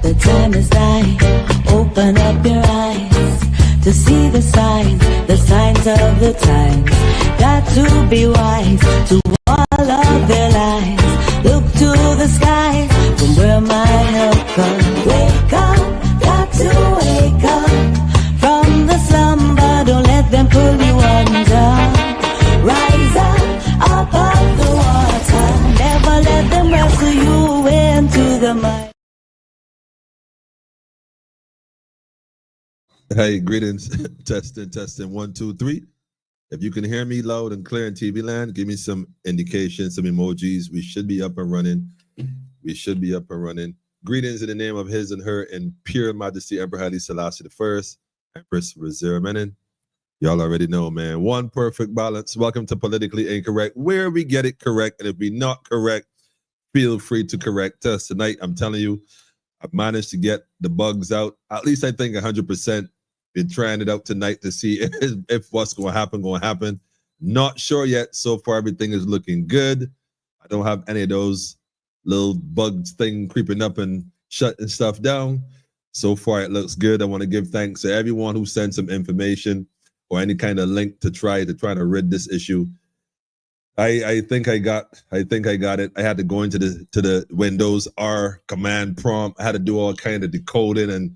The time is nigh, open up your eyes to see the signs of the times. Got to be wise to all of their lives. Look to the skies from where my help comes. Wake up, got to wake up from the slumber. Don't let them pull you under. Rise up above the water. Never let them wrestle you into the mud. Hey, greetings. Testing, 1, 2, 3. If you can hear me loud and clear in TV land, give me some indication, some emojis. We should be up and running. Greetings in the name of his and her in pure majesty, Emperor Haile Selassie I, Empress Reserve Menin. Y'all already know, man. One perfect balance. Welcome to Politically Incorrect, where we get it correct. And if we're not correct, feel free to correct us. Tonight, I'm telling you, I've managed to get the bugs out. At least I think 100%. Been trying it out tonight to see if what's going to happen. Not sure yet. So far, everything is looking good. I don't have any of those little bugs thing creeping up and shutting stuff down. So far, it looks good. I want to give thanks to everyone who sent some information or any kind of link to try to rid this issue. I think I got it. I had to go into the Windows R command prompt. I had to do all kind of decoding, and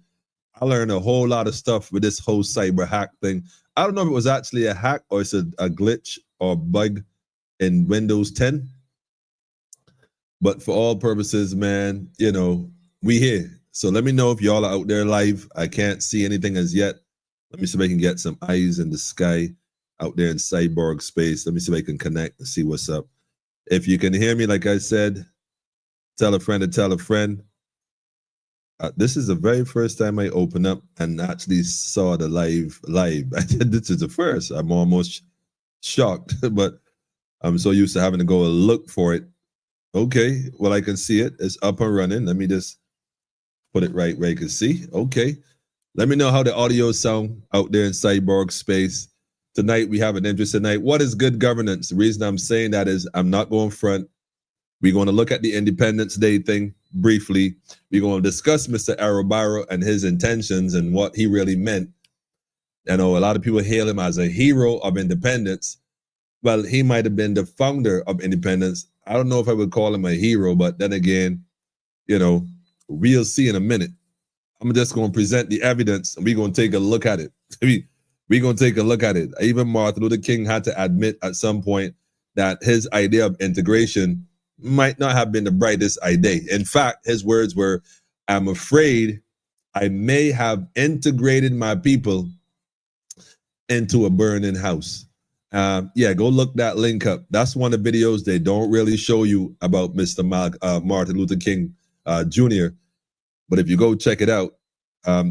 I learned a whole lot of stuff with this whole cyber hack thing. I don't know if it was actually a hack or it's a glitch or bug in Windows 10. But for all purposes, man, you know, we here. So let me know if y'all are out there live. I can't see anything as yet. Let me see if I can get some eyes in the sky out there in cyborg space. Let me see if I can connect and see what's up. If you can hear me, like I said, tell a friend to tell a friend. This is the very first time I open up and actually saw the live. This is the first. I'm almost shocked, but I'm so used to having to go look for it. Okay, well, I can see it. It's up and running. Let me just put it right where you can see. Okay, let me know how the audio sound out there in cyborg space. Tonight, we have an interesting night. What is good governance? The reason I'm saying that is I'm not going front. We're going to look at the Independence Day thing briefly. We're going to discuss Mr. Errol Barrow and his intentions and what he really meant. I know a lot of people hail him as a hero of independence. Well, he might have been the founder of independence. I don't know if I would call him a hero, but then again, you know, we'll see in a minute. I'm just going to present the evidence and we're going to take a look at it. We're going to take a look at it. Even Martin Luther King had to admit at some point that his idea of integration might not have been the brightest idea. In fact, his words were, I'm afraid I may have integrated my people into a burning house. Yeah, go look that link up. That's one of the videos they don't really show you about Mr. Martin Luther King Jr. But if you go check it out,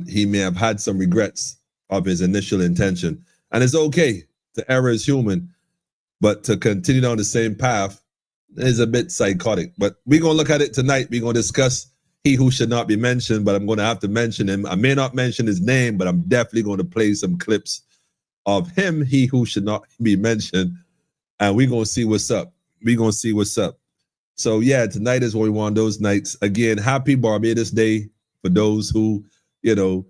he may have had some regrets of his initial intention. And it's okay, the error is human, but to continue down the same path is a bit psychotic. But we're going to look at it tonight. We're going to discuss he who should not be mentioned, but I'm going to have to mention him. I may not mention his name, but I'm definitely going to play some clips of him, he who should not be mentioned, and we're going to see what's up. We're going to see what's up. So yeah, tonight is one of those nights. Again, happy Barbados Day for those who, you know,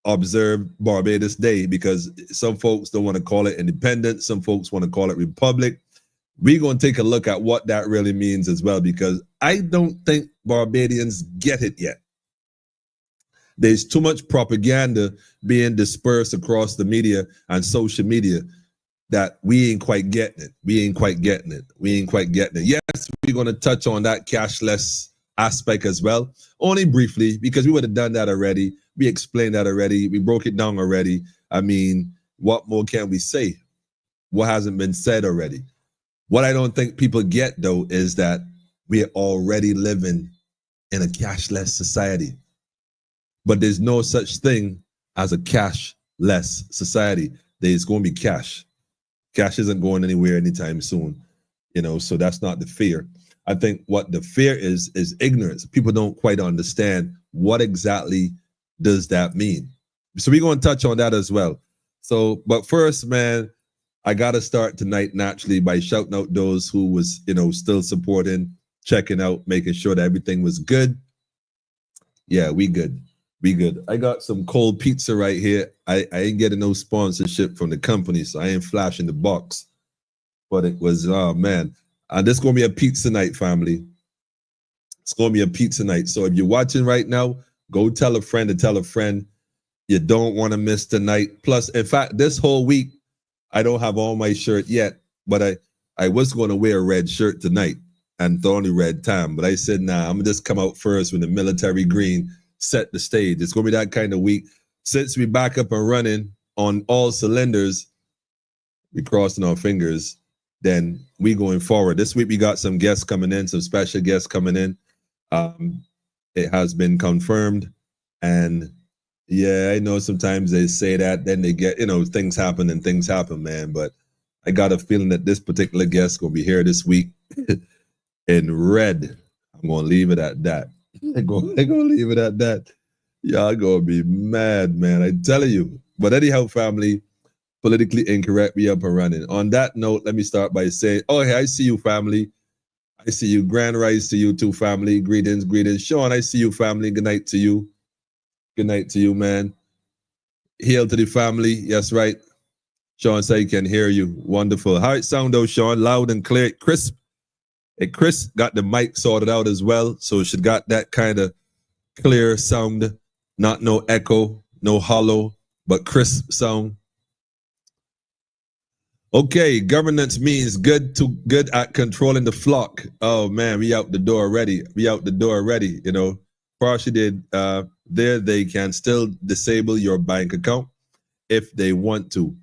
observe Barbados Day, because some folks don't want to call it independence. Some folks want to call it republic. We're going to take a look at what that really means as well, because I don't think Barbadians get it yet. There's too much propaganda being dispersed across the media and social media that we ain't quite getting it. We ain't quite getting it. Yes, we're going to touch on that cashless aspect as well, only briefly, because we would have done that already. We explained that already. We broke it down already. I mean, what more can we say? What hasn't been said already? What I don't think people get, though, is that we're already living in a cashless society. But there's no such thing as a cashless society. There's going to be cash. Cash isn't going anywhere anytime soon, you know, so that's not the fear. I think what the fear is ignorance. People don't quite understand what exactly does that mean. So we're going to touch on that as well. So, but first, man, I got to start tonight naturally by shouting out those who was, you know, still supporting, checking out, making sure that everything was good. Yeah, we good. We good. I got some cold pizza right here. I ain't getting no sponsorship from the company, so I ain't flashing the box. But it was, oh man. And this gonna be a pizza night, family. It's gonna be a pizza night. So if you're watching right now, go tell a friend to tell a friend. You don't want to miss the night. Plus, in fact, this whole week, I don't have on my shirt yet, but I was going to wear a red shirt tonight and the only red time. But I said, nah, I'm going to just come out first with the military green, set the stage. It's going to be that kind of week. Since we back up and running on all cylinders, we crossing our fingers, then we going forward. This week we got some guests coming in, some special guests coming in. It has been confirmed. And yeah, I know sometimes they say that, then they get, things happen, man. But I got a feeling that this particular guest will be here this week in red. I'm going to leave it at that. I'm going to leave it at that. Y'all going to be mad, man. I tell you. But anyhow, family, politically incorrect, we up and running. On that note, let me start by saying, oh, hey, I see you, family. I see you. Grand rise to you too, family. Greetings. Sean, I see you, family. Good night to you. Good night to you, man. Hail to the family. Yes, right. Sean said he can hear you. Wonderful. How it sound though, Sean? Loud and clear. Crisp. Hey, Chris got the mic sorted out as well. So she got that kind of clear sound. Not no echo, no hollow, but crisp sound. Okay, governance means good at controlling the flock. Oh man, we out the door already. Partially did there, they can still disable your bank account if they want to.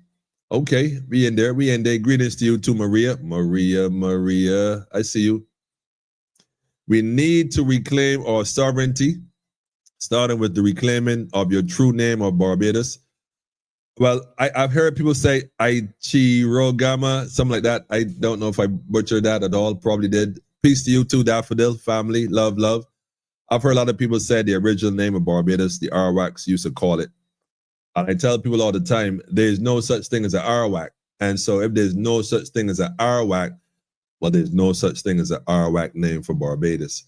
Okay, we in there. Greetings to you too, Maria. Maria, I see you. We need to reclaim our sovereignty, starting with the reclaiming of your true name of Barbados. Well, I've heard people say Ichirogama, something like that. I don't know if I butchered that at all. Probably did. Peace to you too, Daffodil family. Love. I've heard a lot of people say the original name of Barbados, the Arawaks used to call it. And I tell people all the time, there's no such thing as an Arawak. And so if there's no such thing as an Arawak, well, there's no such thing as an Arawak name for Barbados.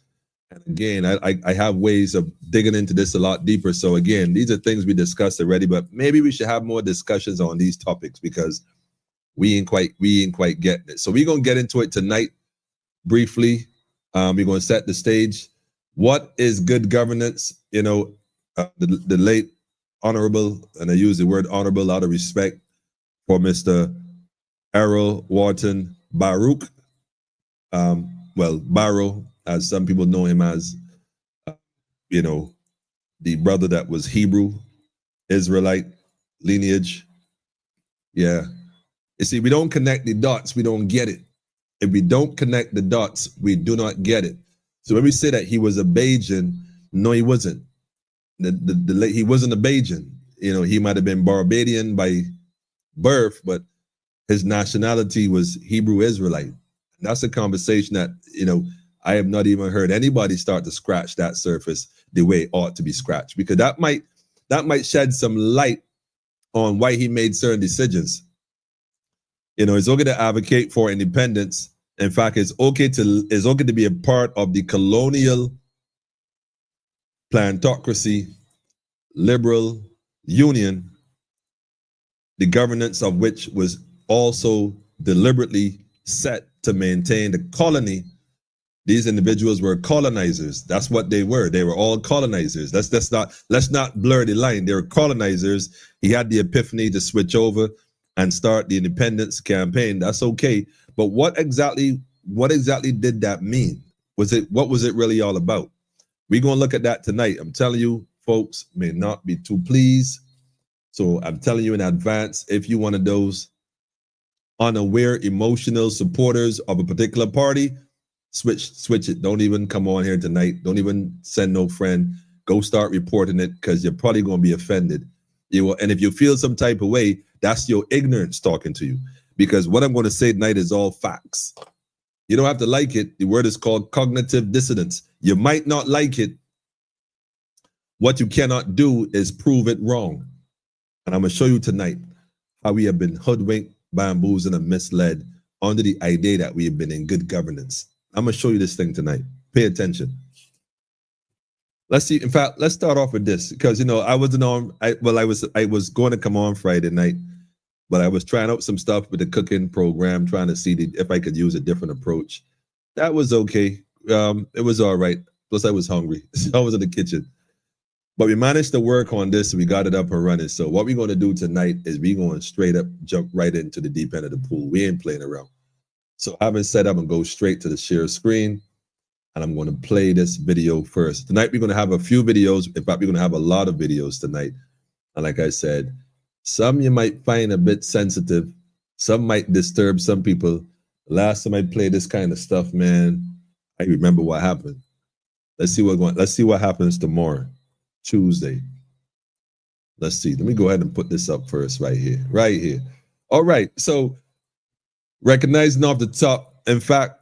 And again, I have ways of digging into this a lot deeper. So again, these are things we discussed already, but maybe we should have more discussions on these topics because we ain't quite getting it. So we're going to get into it tonight briefly. We're going to set the stage. What is good governance? The late honorable, and I use the word honorable out of respect for Mr. Errol Wharton Barrow. Barrow, as some people know him as, the brother that was Hebrew, Israelite lineage. Yeah. You see, we don't connect the dots, we don't get it. If we don't connect the dots, we do not get it. So when we say that he was a Bajan, no, he wasn't. He wasn't a Bajan. He might have been Barbadian by birth, but his nationality was Hebrew Israelite. And that's a conversation that, I have not even heard anybody start to scratch that surface the way it ought to be scratched, because that might shed some light on why he made certain decisions. It's okay to advocate for independence. In fact, it's okay to be a part of the colonial plantocracy liberal union, the governance of which was also deliberately set to maintain the colony. These individuals were colonizers. That's what they were. They were all colonizers. Let's not blur the line. They were colonizers. He had the epiphany to switch over and start the independence campaign. That's okay. But what exactly did that mean? What was it really all about? We're going to look at that tonight. I'm telling you, folks may not be too pleased. So I'm telling you in advance, if you're one of those unaware, emotional supporters of a particular party, switch it. Don't even come on here tonight. Don't even send no friend. Go start reporting it, because you're probably going to be offended. And if you feel some type of way, that's your ignorance talking to you. Because what I'm going to say tonight is all facts. You don't have to like it. The word is called cognitive dissonance. You might not like it. What you cannot do is prove it wrong. And I'm going to show you tonight how we have been hoodwinked, bamboozled, and misled under the idea that we have been in good governance. I'm going to show you this thing tonight. Pay attention. Let's see. In fact, let's start off with this because I wasn't on. I was going to come on Friday night, but I was trying out some stuff with the cooking program, trying to see if I could use a different approach. That was okay. It was all right. Plus, I was hungry, so I was in the kitchen. But we managed to work on this. And we got it up and running. So what we're going to do tonight is we're going straight up, jump right into the deep end of the pool. We ain't playing around. So having set up and go straight to the share screen. And I'm going to play this video first. Tonight, we're going to have a few videos. In fact, we're going to have a lot of videos tonight. And like I said, some you might find a bit sensitive. Some might disturb some people. Last time I played this kind of stuff, man, I remember what happened. Let's see what happens tomorrow, Tuesday. Let's see. Let me go ahead and put this up first right here. Right here. All right. So recognizing off the top, in fact,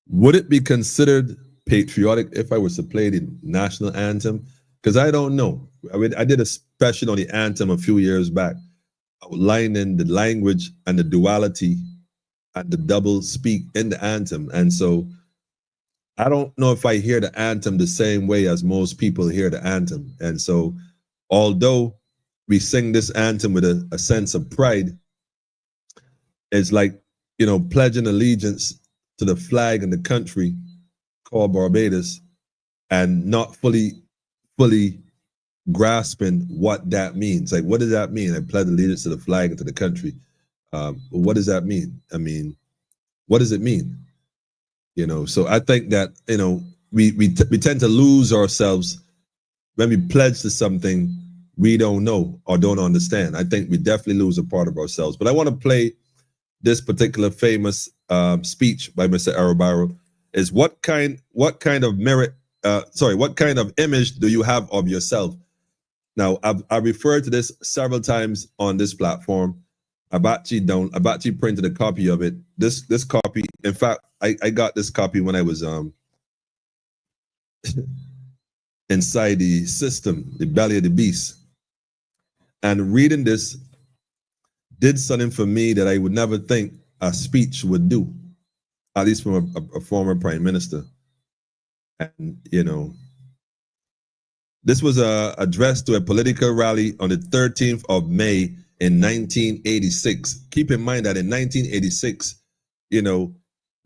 would it be considered patriotic if I was to play the national anthem? Because I don't know. I did a special on the anthem a few years back, outlining the language and the duality and the double speak in the anthem. And so I don't know if I hear the anthem the same way as most people hear the anthem. And so although we sing this anthem with a sense of pride, it's like, pledging allegiance to the flag and the country called Barbados and not fully grasping what that means. Like, what does that mean? I pledge allegiance to the flag and to the country. What does that mean? I mean, what does it mean? So I think that, we tend to lose ourselves when we pledge to something we don't know or don't understand. I think we definitely lose a part of ourselves. But I want to play this particular famous speech by Mr. Errol Barrow. Is what kind of image do you have of yourself? Now, I've referred to this several times on this platform. I've actually printed a copy of it. This copy, in fact, I got this copy when I was inside the system, the belly of the beast. And reading this did something for me that I would never think a speech would do, at least from a former prime minister. And, this was addressed to a political rally on the 13th of May in 1986. Keep in mind that in 1986, the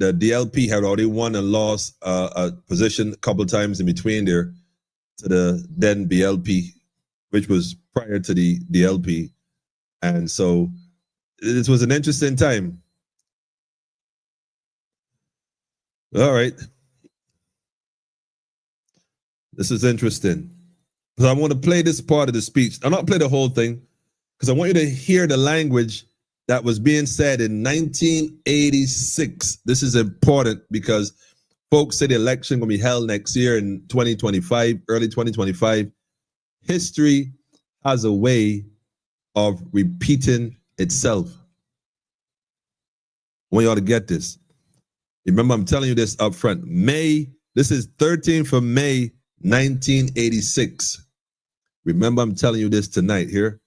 DLP had already won and lost a position a couple of times in between there to the then BLP, which was prior to the DLP. And so this was an interesting time. All right. This is interesting. So I want to play this part of the speech. I'm not play the whole thing because I want you to hear the language that was being said in 1986. This is important because folks say the election will be held next year in 2025, early 2025. History has a way of repeating itself. I want y'all to get this. Remember, I'm telling you this up front. This is 13th of May, 1986. Remember, I'm telling you this tonight here.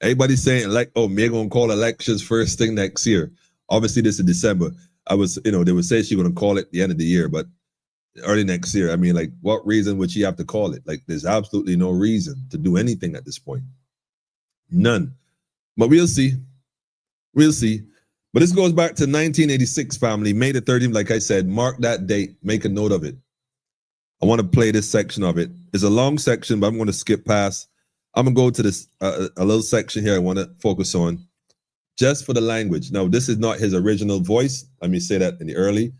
Everybody's saying we're gonna call elections first thing next year. Obviously, this is December. They would say she's gonna call it at the end of the year, but early next year. I mean, what reason would she have to call it? There's absolutely no reason to do anything at this point. None. But we'll see. We'll see. But this goes back to 1986, family. May the 13th, like I said, mark that date. Make a note of it. I want to play this section of it. It's a long section, but I'm going to skip past. I'm going to go to this a little section here I want to focus on just for the language. Now, this is not his original voice. Let me say that in the early.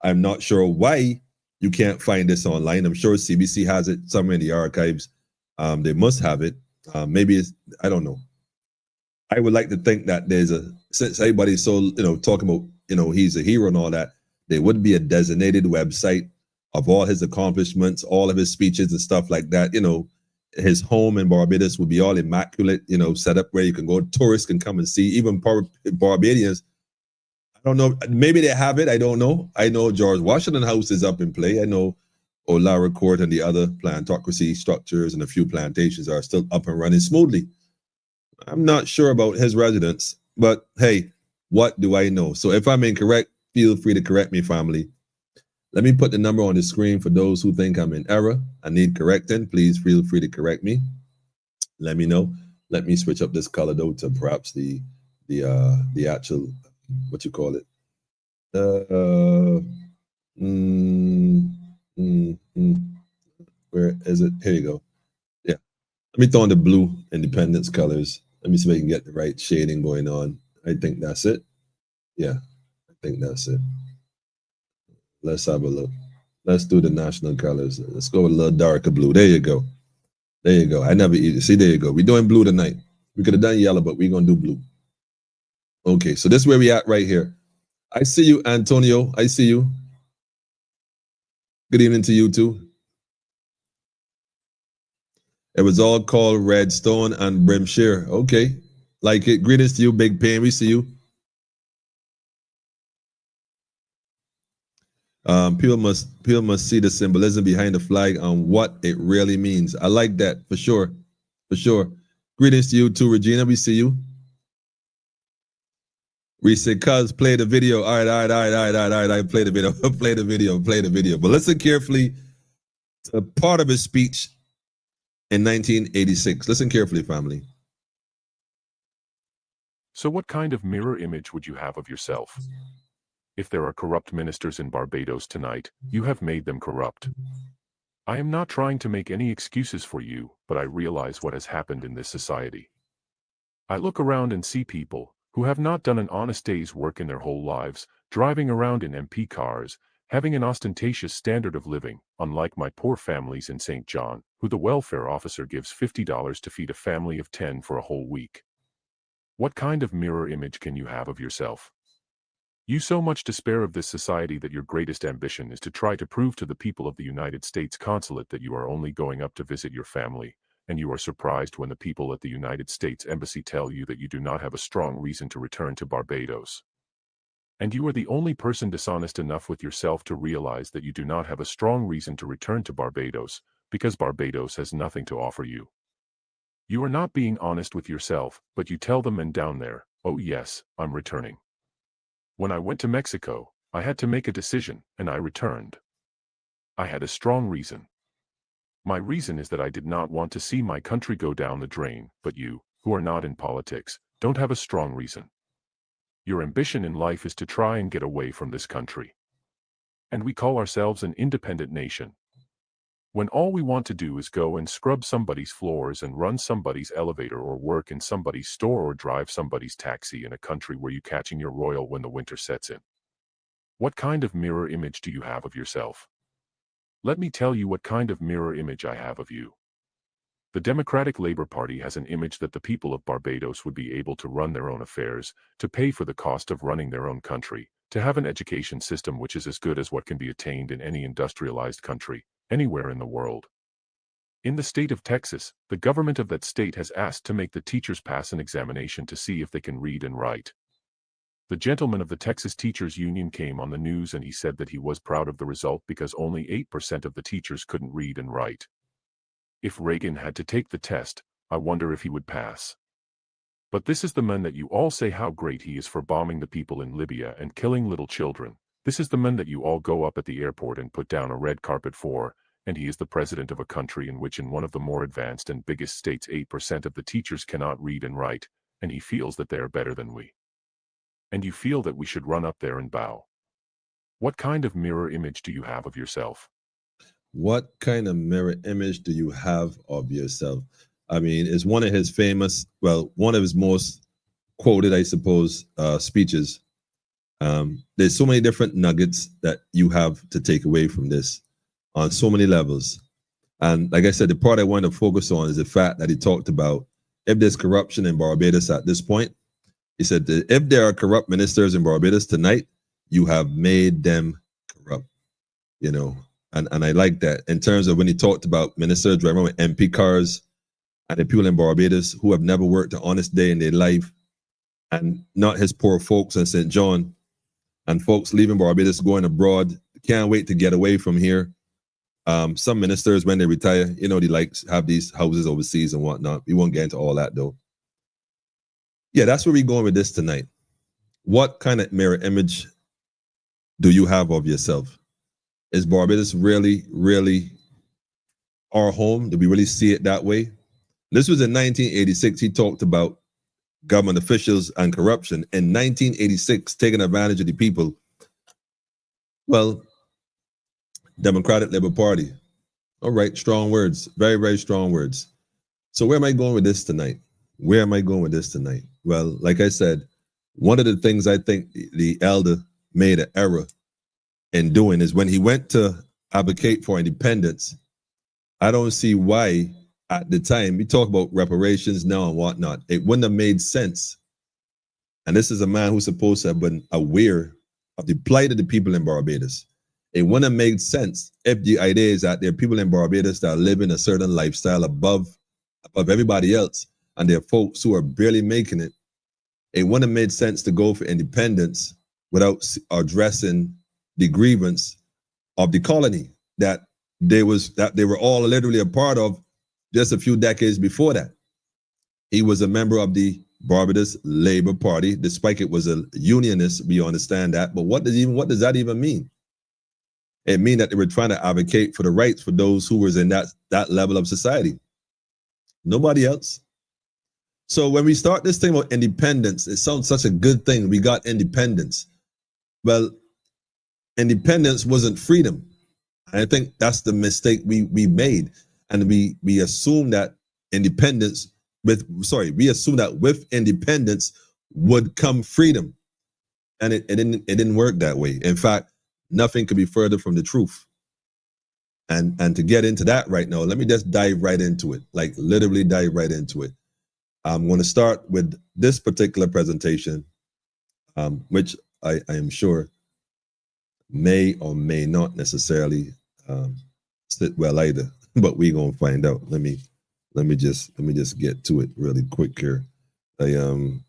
I'm not sure why you can't find this online. I'm sure CBC has it somewhere in the archives. They must have it. Maybe I don't know. I would like to think that since everybody's so, talking about, he's a hero and all that, there would be a designated website of all his accomplishments, all of his speeches and stuff like that. His home in Barbados would be all immaculate, set up where you can go. Tourists can come and see, even Barbadians. I don't know. Maybe they have it. I don't know. I know George Washington House is up in play. I know O'Lara Court and the other plantocracy structures and a few plantations are still up and running smoothly. I'm not sure about his residence, but hey, what do I know? So if I'm incorrect, feel free to correct me, family. Let me put the number on the screen for those who think I'm in error. I need correcting. Please feel free to correct me. Let me know. Let me switch up this color though to perhaps the actual, what you call it? Where is it? Here you go. Yeah. Let me throw in the blue independence colors. Let me see if I can get the right shading going on. I think that's it. Yeah, I think that's it. Let's have a look. Let's do the national colors. Let's go with a little darker blue. There you go. There you go. I never eat. See, there you go. We're doing blue tonight. We could have done yellow, but we're going to do blue. Okay, so this is where we at right here. I see you, Antonio. I see you. Good evening to you too. It was all called Redstone and Brimshire. Okay, like it. Greetings to you, Big Pain. We see you. People must see the symbolism behind the flag and what it really means. I like that for sure, for sure. Greetings to you too, Regina. We see you. We said, "Cuz play the video." All right. Play the video. Play the video. But listen carefully to part of his speech in 1986. Listen carefully, family. So what kind of mirror image would you have of yourself? If there are corrupt ministers in Barbados tonight, you have made them corrupt. I am not trying to make any excuses for you, but I realize what has happened in this society. I look around and see people who have not done an honest day's work in their whole lives, driving around in MP cars, having an ostentatious standard of living, unlike my poor families in St. John, who the welfare officer gives $50 to feed a family of 10 for a whole week. What kind of mirror image can you have of yourself? You so much despair of this society that your greatest ambition is to try to prove to the people of the United States consulate that you are only going up to visit your family, and you are surprised when the people at the United States Embassy tell you that you do not have a strong reason to return to Barbados. And you are the only person dishonest enough with yourself to realize that you do not have a strong reason to return to Barbados, because Barbados has nothing to offer you. You are not being honest with yourself, but you tell the men down there, "Oh yes, I'm returning." When I went to Mexico, I had to make a decision, and I returned. I had a strong reason. My reason is that I did not want to see my country go down the drain, but you, who are not in politics, don't have a strong reason. Your ambition in life is to try and get away from this country. And we call ourselves an independent nation. When all we want to do is go and scrub somebody's floors and run somebody's elevator or work in somebody's store or drive somebody's taxi in a country where you catching your royal when the winter sets in. What kind of mirror image do you have of yourself? Let me tell you what kind of mirror image I have of you. The Democratic Labour Party has an image that the people of Barbados would be able to run their own affairs, to pay for the cost of running their own country, to have an education system which is as good as what can be attained in any industrialized country, anywhere in the world. In the state of Texas, the government of that state has asked to make the teachers pass an examination to see if they can read and write. The gentleman of the Texas Teachers Union came on the news and he said that he was proud of the result because only 8% of the teachers couldn't read and write. If Reagan had to take the test, I wonder if he would pass. But this is the man that you all say how great he is for bombing the people in Libya and killing little children. This is the man that you all go up at the airport and put down a red carpet for, and he is the president of a country in which in one of the more advanced and biggest states 8% of the teachers cannot read and write, and he feels that they are better than we. And you feel that we should run up there and bow. What kind of mirror image do you have of yourself? What kind of mirror image do you have of yourself? I mean, it's one of his famous, well, one of his most quoted, I suppose, speeches. There's so many different nuggets that you have to take away from this on so many levels. And like I said, the part I want to focus on is the fact that he talked about if there's corruption in Barbados at this point. He said that if there are corrupt ministers in Barbados tonight, you have made them corrupt, you know. And I like that in terms of when he talked about ministers driving with MP cars and the people in Barbados who have never worked an honest day in their life, and not his poor folks in St. John and folks leaving Barbados going abroad, can't wait to get away from here. Some ministers, when they retire, you know, they like have these houses overseas and whatnot. We won't get into all that though. Yeah, that's where we're going with this tonight. What kind of mirror image do you have of yourself? Is Barbados really, really our home? Do we really see it that way? This was in 1986. He talked about government officials and corruption. In 1986, taking advantage of the people. Well, Democratic Labour Party. All right, strong words, very, very strong words. So where am I going with this tonight? Where am I going with this tonight? Well, like I said, one of the things I think the elder made an error in doing is when he went to advocate for independence, I don't see why at the time, we talk about reparations now and whatnot, it wouldn't have made sense. And this is a man who's supposed to have been aware of the plight of the people in Barbados. It wouldn't have made sense if the idea is that there are people in Barbados that are living a certain lifestyle above everybody else, and there are folks who are barely making it. It wouldn't have made sense to go for independence without addressing the grievance of the colony that they were all literally a part of just a few decades before that. He was a member of the Barbados Labour Party, despite it was a unionist, we understand that, but what does that even mean? It means that they were trying to advocate for the rights for those who was in that level of society. Nobody else. So when we start this thing about independence, it sounds such a good thing. We got independence. Well, independence wasn't freedom. I think that's the mistake we made. And we assume that we assume that with independence would come freedom. And it didn't work that way. In fact, nothing could be further from the truth. And to get into that right now, let me just dive right into it, like literally dive right into it. I'm going to start with this particular presentation, which I am sure may or may not necessarily sit well either, but we're going to find out. Let me just get to it really quick here. Okay.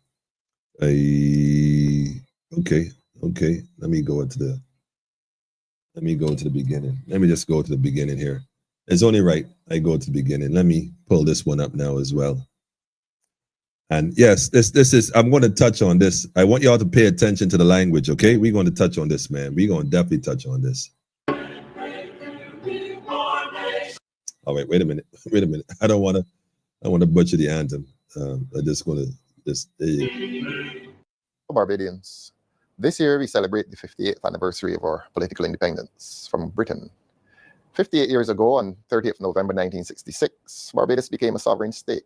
Let me go to the beginning. Let me just go to the beginning here. It's only right I go to the beginning. Let me pull this one up now as well. And yes, this is, I'm going to touch on this. I want y'all to pay attention to the language, okay? We're going to touch on this, man. We're going to definitely touch on this. Oh, wait a minute. I don't want to butcher the anthem. I just want to Barbadians. This year we celebrate the 58th anniversary of our political independence from Britain. 58 years ago, on 30th November 1966, Barbados became a sovereign state.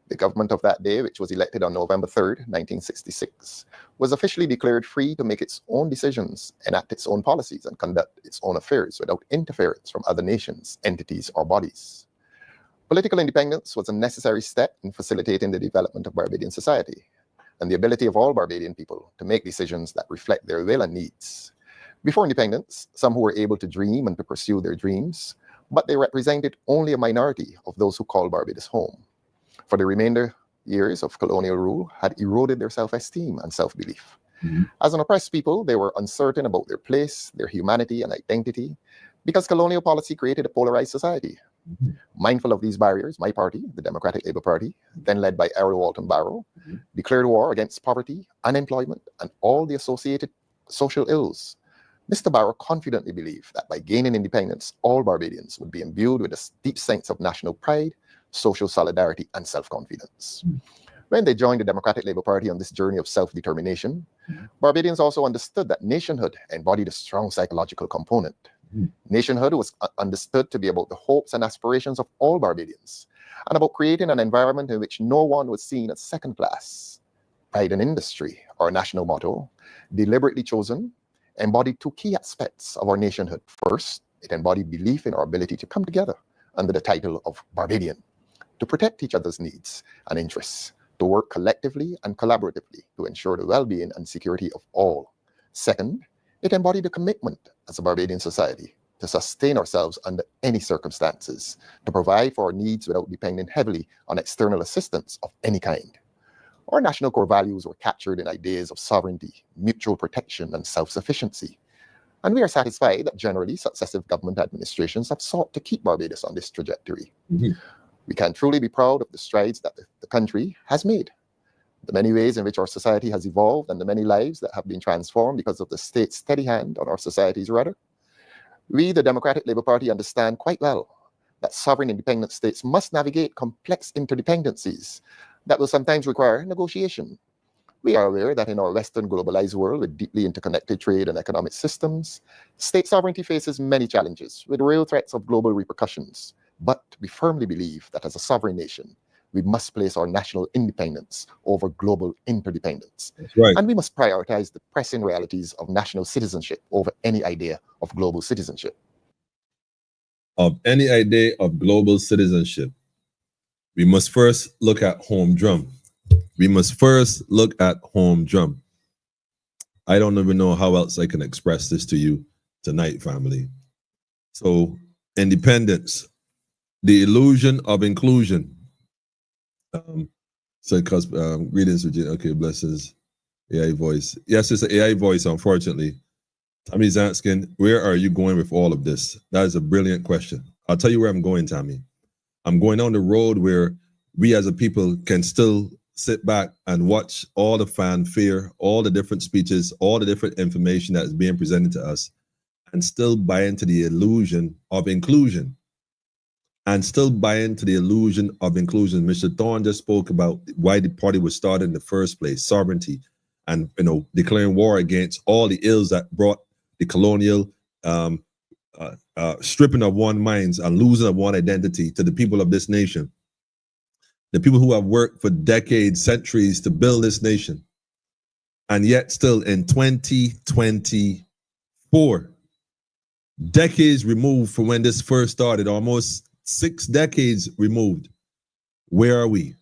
The government of that day, which was elected on November 3rd, 1966, was officially declared free to make its own decisions, enact its own policies, and conduct its own affairs without interference from other nations, entities, or bodies. Political independence was a necessary step in facilitating the development of Barbadian society and the ability of all Barbadian people to make decisions that reflect their will and needs. Before independence, some who were able to dream and to pursue their dreams, but they represented only a minority of those who called Barbados home. For the remainder years of colonial rule had eroded their self-esteem and self-belief. Mm-hmm. As an oppressed people, they were uncertain about their place, their humanity, and identity, because colonial policy created a polarized society. Mm-hmm. Mindful of these barriers, my party, the Democratic Labour Party, then led by Errol and Barrow, declared war against poverty, unemployment, and all the associated social ills. Mr. Barrow confidently believed that by gaining independence, all Barbadians would be imbued with a deep sense of national pride, social solidarity, and self-confidence. When they joined the Democratic Labour Party on this journey of self-determination, Barbadians also understood that nationhood embodied a strong psychological component. Nationhood was understood to be about the hopes and aspirations of all Barbadians, and about creating an environment in which no one was seen as second class. Pride in industry, our national motto, deliberately chosen, embodied two key aspects of our nationhood. First, it embodied belief in our ability to come together under the title of Barbadian, to protect each other's needs and interests, to work collectively and collaboratively to ensure the well-being and security of all. Second, it embodied a commitment as a Barbadian society to sustain ourselves under any circumstances, to provide for our needs without depending heavily on external assistance of any kind. Our national core values were captured in ideas of sovereignty, mutual protection, and self-sufficiency. And we are satisfied that generally successive government administrations have sought to keep Barbados on this trajectory. Mm-hmm. We can truly be proud of the strides that the country has made, the many ways in which our society has evolved, and the many lives that have been transformed because of the state's steady hand on our society's rudder. We, the Democratic Labour Party, understand quite well that sovereign independent states must navigate complex interdependencies that will sometimes require negotiation. We are aware that in our Western globalized world with deeply interconnected trade and economic systems, state sovereignty faces many challenges with real threats of global repercussions. But we firmly believe that as a sovereign nation, we must place our national independence over global interdependence. That's right. And we must prioritize the pressing realities of national citizenship over any idea of global citizenship. Of any idea of global citizenship, we must first look at home drum. We must first look at home drum. I don't even know how else I can express this to you tonight, family. So, independence, the illusion of inclusion. Greetings, Virginia. Okay, blessings. AI voice. Yes, it's an AI voice, unfortunately. Tommy's asking, where are you going with all of this? That is a brilliant question. I'll tell you where I'm going, Tommy. I'm going on the road where we as a people can still sit back and watch all the fanfare, all the different speeches, all the different information that is being presented to us, and still buy into the illusion of inclusion. And still buy into the illusion of inclusion. Mr. Thorne just spoke about why the party was started in the first place, sovereignty, and declaring war against all the ills that brought the colonial stripping of one's minds and losing of one identity to the people of this nation. The people who have worked for decades, centuries to build this nation. And yet still in 2024, decades removed from when this first started, almost 6 decades removed, where are we?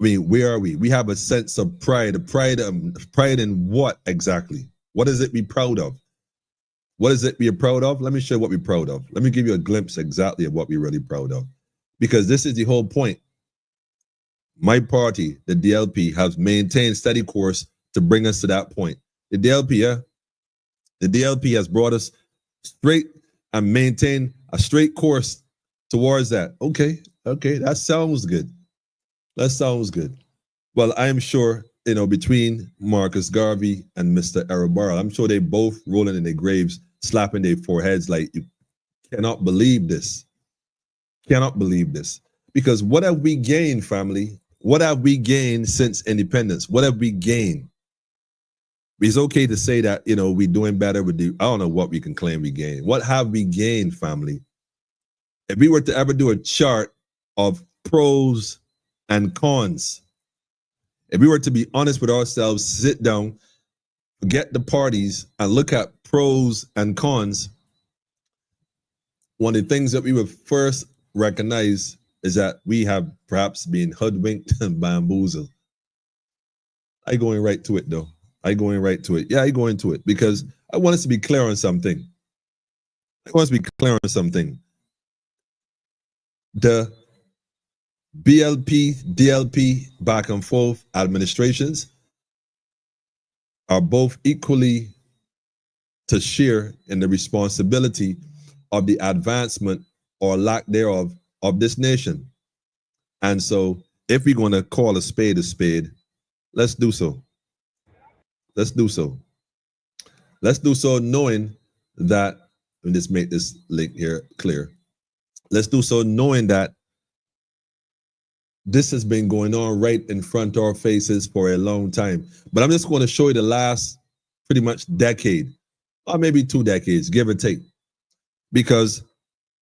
I mean, where are we? We have a sense of pride. Pride in what exactly? What is it we proud of? What is it we are proud of? Let me show you what we're proud of. Let me give you a glimpse exactly of what we're really proud of. Because this is the whole point. My party, the DLP, has maintained steady course to bring us to that point. The DLP has brought us straight and maintained a straight course towards that. Okay, that sounds good. That sounds good. Well, I am sure, between Marcus Garvey and Mr. Errol Barrow, I'm sure they both rolling in their graves, slapping their foreheads like, you cannot believe this. Cannot believe this. Because what have we gained, family? What have we gained since independence? What have we gained? It's okay to say that, we're doing better with I don't know what we can claim we gained. What have we gained, family? If we were to ever do a chart of pros and cons, if we were to be honest with ourselves, sit down, forget the parties, and look at pros and cons, one of the things that we would first recognize is that we have perhaps been hoodwinked and bamboozled. I going right to it, though. I going right to it. Yeah, I go into it because I want us to be clear on something. The BLP, DLP, back and forth administrations are both equally to share in the responsibility of the advancement or lack thereof of this nation. And so if we're going to call a spade, let's do so. Let's do so knowing that, let me just make this link here clear. Let's do so knowing that this has been going on right in front of our faces for a long time. But I'm just going to show you the last pretty much decade, or maybe 2 decades, give or take. Because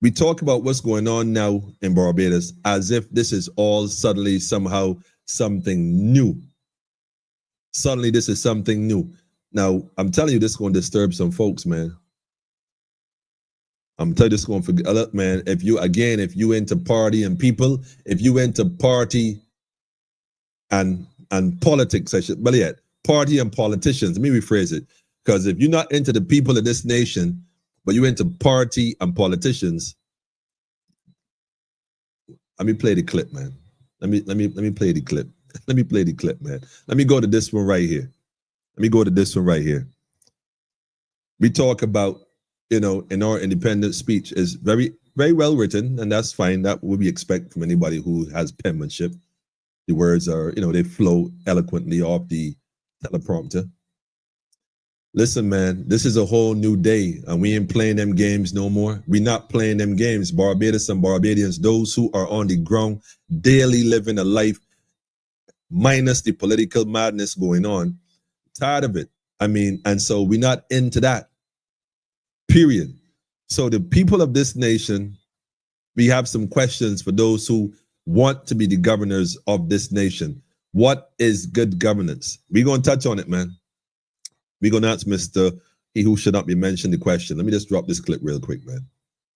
we talk about what's going on now in Barbados as if this is all suddenly somehow something new. Suddenly this is something new. Now, I'm telling you, this is going to disturb some folks, man. I'm telling you, this is going to forget. Look, man, if you into party and people, if you into party and politics, but yet, party and politicians, let me rephrase it. Because if you're not into the people of this nation, but you into party and politicians, let me play the clip, man. Let me play the clip. Let me play the clip, man. Let me go to this one right here. We talk about, in our independent speech is very, very well written, and that's fine. That would be expected from anybody who has penmanship. The words are, they flow eloquently off the teleprompter. Listen, man, this is a whole new day, and we ain't playing them games no more. We not playing them games. Barbados and Barbadians, those who are on the ground, daily living a life, minus the political madness going on. Tired of it. I mean, and so we're not into that. Period. So the people of this nation, we have some questions for those who want to be the governors of this nation. What is good governance? We're going to touch on it, man. We're going to ask Mr. He who should not be mentioned the question. Let me just drop this clip real quick, man.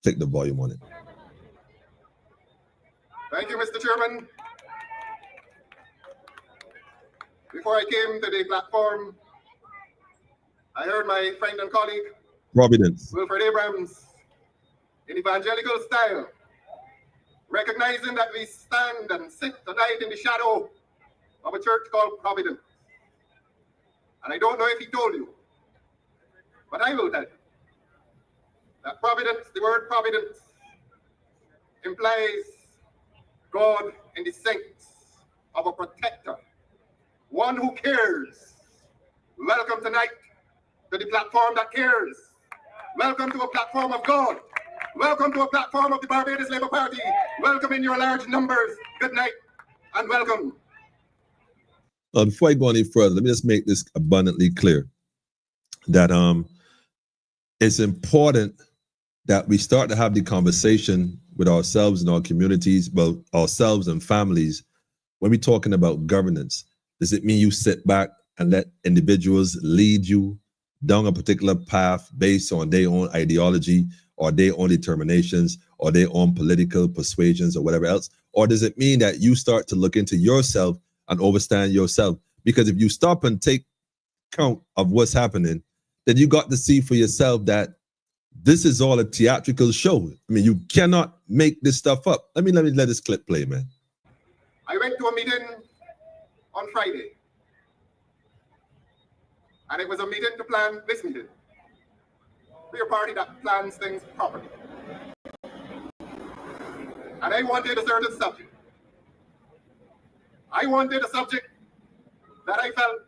Take the volume on it. Thank you, Mr. Chairman. Before I came to the platform, I heard my friend and colleague, Providence. Wilfred Abrams, in evangelical style, recognizing that we stand and sit tonight in the shadow of a church called Providence. And I don't know if he told you, but I will tell you that Providence, the word Providence, implies God in the sense of a protector, one who cares. Welcome tonight to the platform that cares. Welcome to a platform of God. Welcome to a platform of the Barbados Labour Party. Welcome in your large numbers. Good night and welcome. Before I go any further, let me just make this abundantly clear that it's important that we start to have the conversation with ourselves and our communities, both ourselves and families, when we're talking about governance. Does it mean you sit back and let individuals lead you down a particular path based on their own ideology or their own determinations or their own political persuasions or whatever else? Or does it mean that you start to look into yourself and understand yourself? Because if you stop and take count of what's happening, then you got to see for yourself that this is all a theatrical show. I mean, you cannot make this stuff up. Let me let this clip play, man. I went to a meeting on Friday, and it was a meeting to plan this meeting. We're a party that plans things properly. And I wanted a certain subject. I wanted a subject that I felt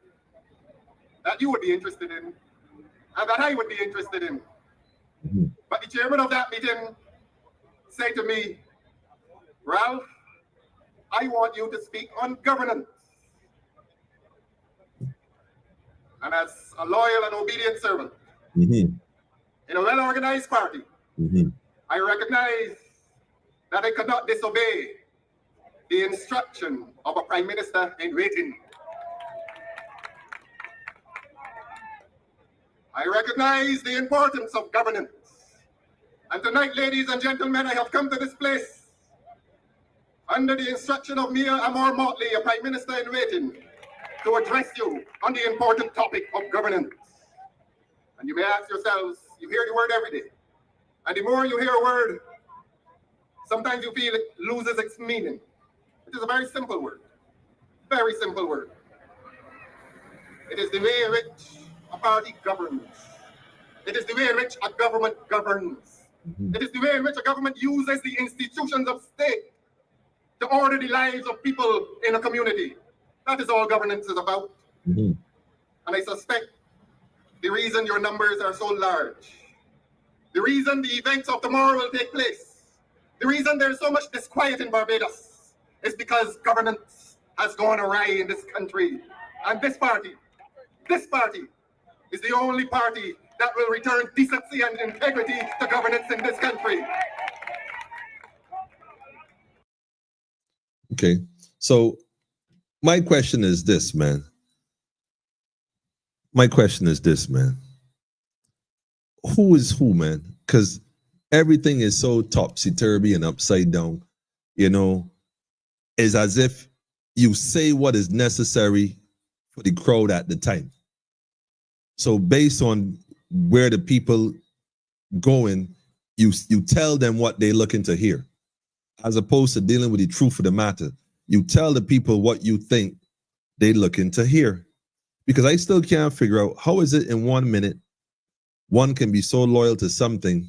that you would be interested in and that I would be interested in. But the chairman of that meeting said to me, Ralph, I want you to speak on governance. And as a loyal and obedient servant in a well-organized party, I recognize that I could not disobey the instruction of a prime minister in waiting. I recognize the importance of governance. And tonight, ladies and gentlemen, I have come to this place under the instruction of Mia Amor Motley, a prime minister in waiting, to address you on the important topic of governance. And you may ask yourselves, you hear the word every day. And the more you hear a word, sometimes you feel it loses its meaning. It is a very simple word. Very simple word. It is the way in which a party governs. It is the way in which a government governs. It is the way in which a government uses the institutions of state to order the lives of people in a community. That is all governance is about. And I suspect the reason your numbers are so large, the reason the events of tomorrow will take place, the reason there's so much disquiet in Barbados is because governance has gone awry in this country. And this party is the only party that will return decency and integrity to governance in this country. Okay, so my question is this, man. My question is this, man. Who is who, man? Because everything is so topsy-turvy and upside down, you know. It's as if you say what is necessary for the crowd at the time. So based on where the people going, you tell them what they're looking to hear, as opposed to dealing with the truth of the matter. You tell the people what you think they're looking to hear. Because I still can't figure out how is it in 1 minute one can be so loyal to something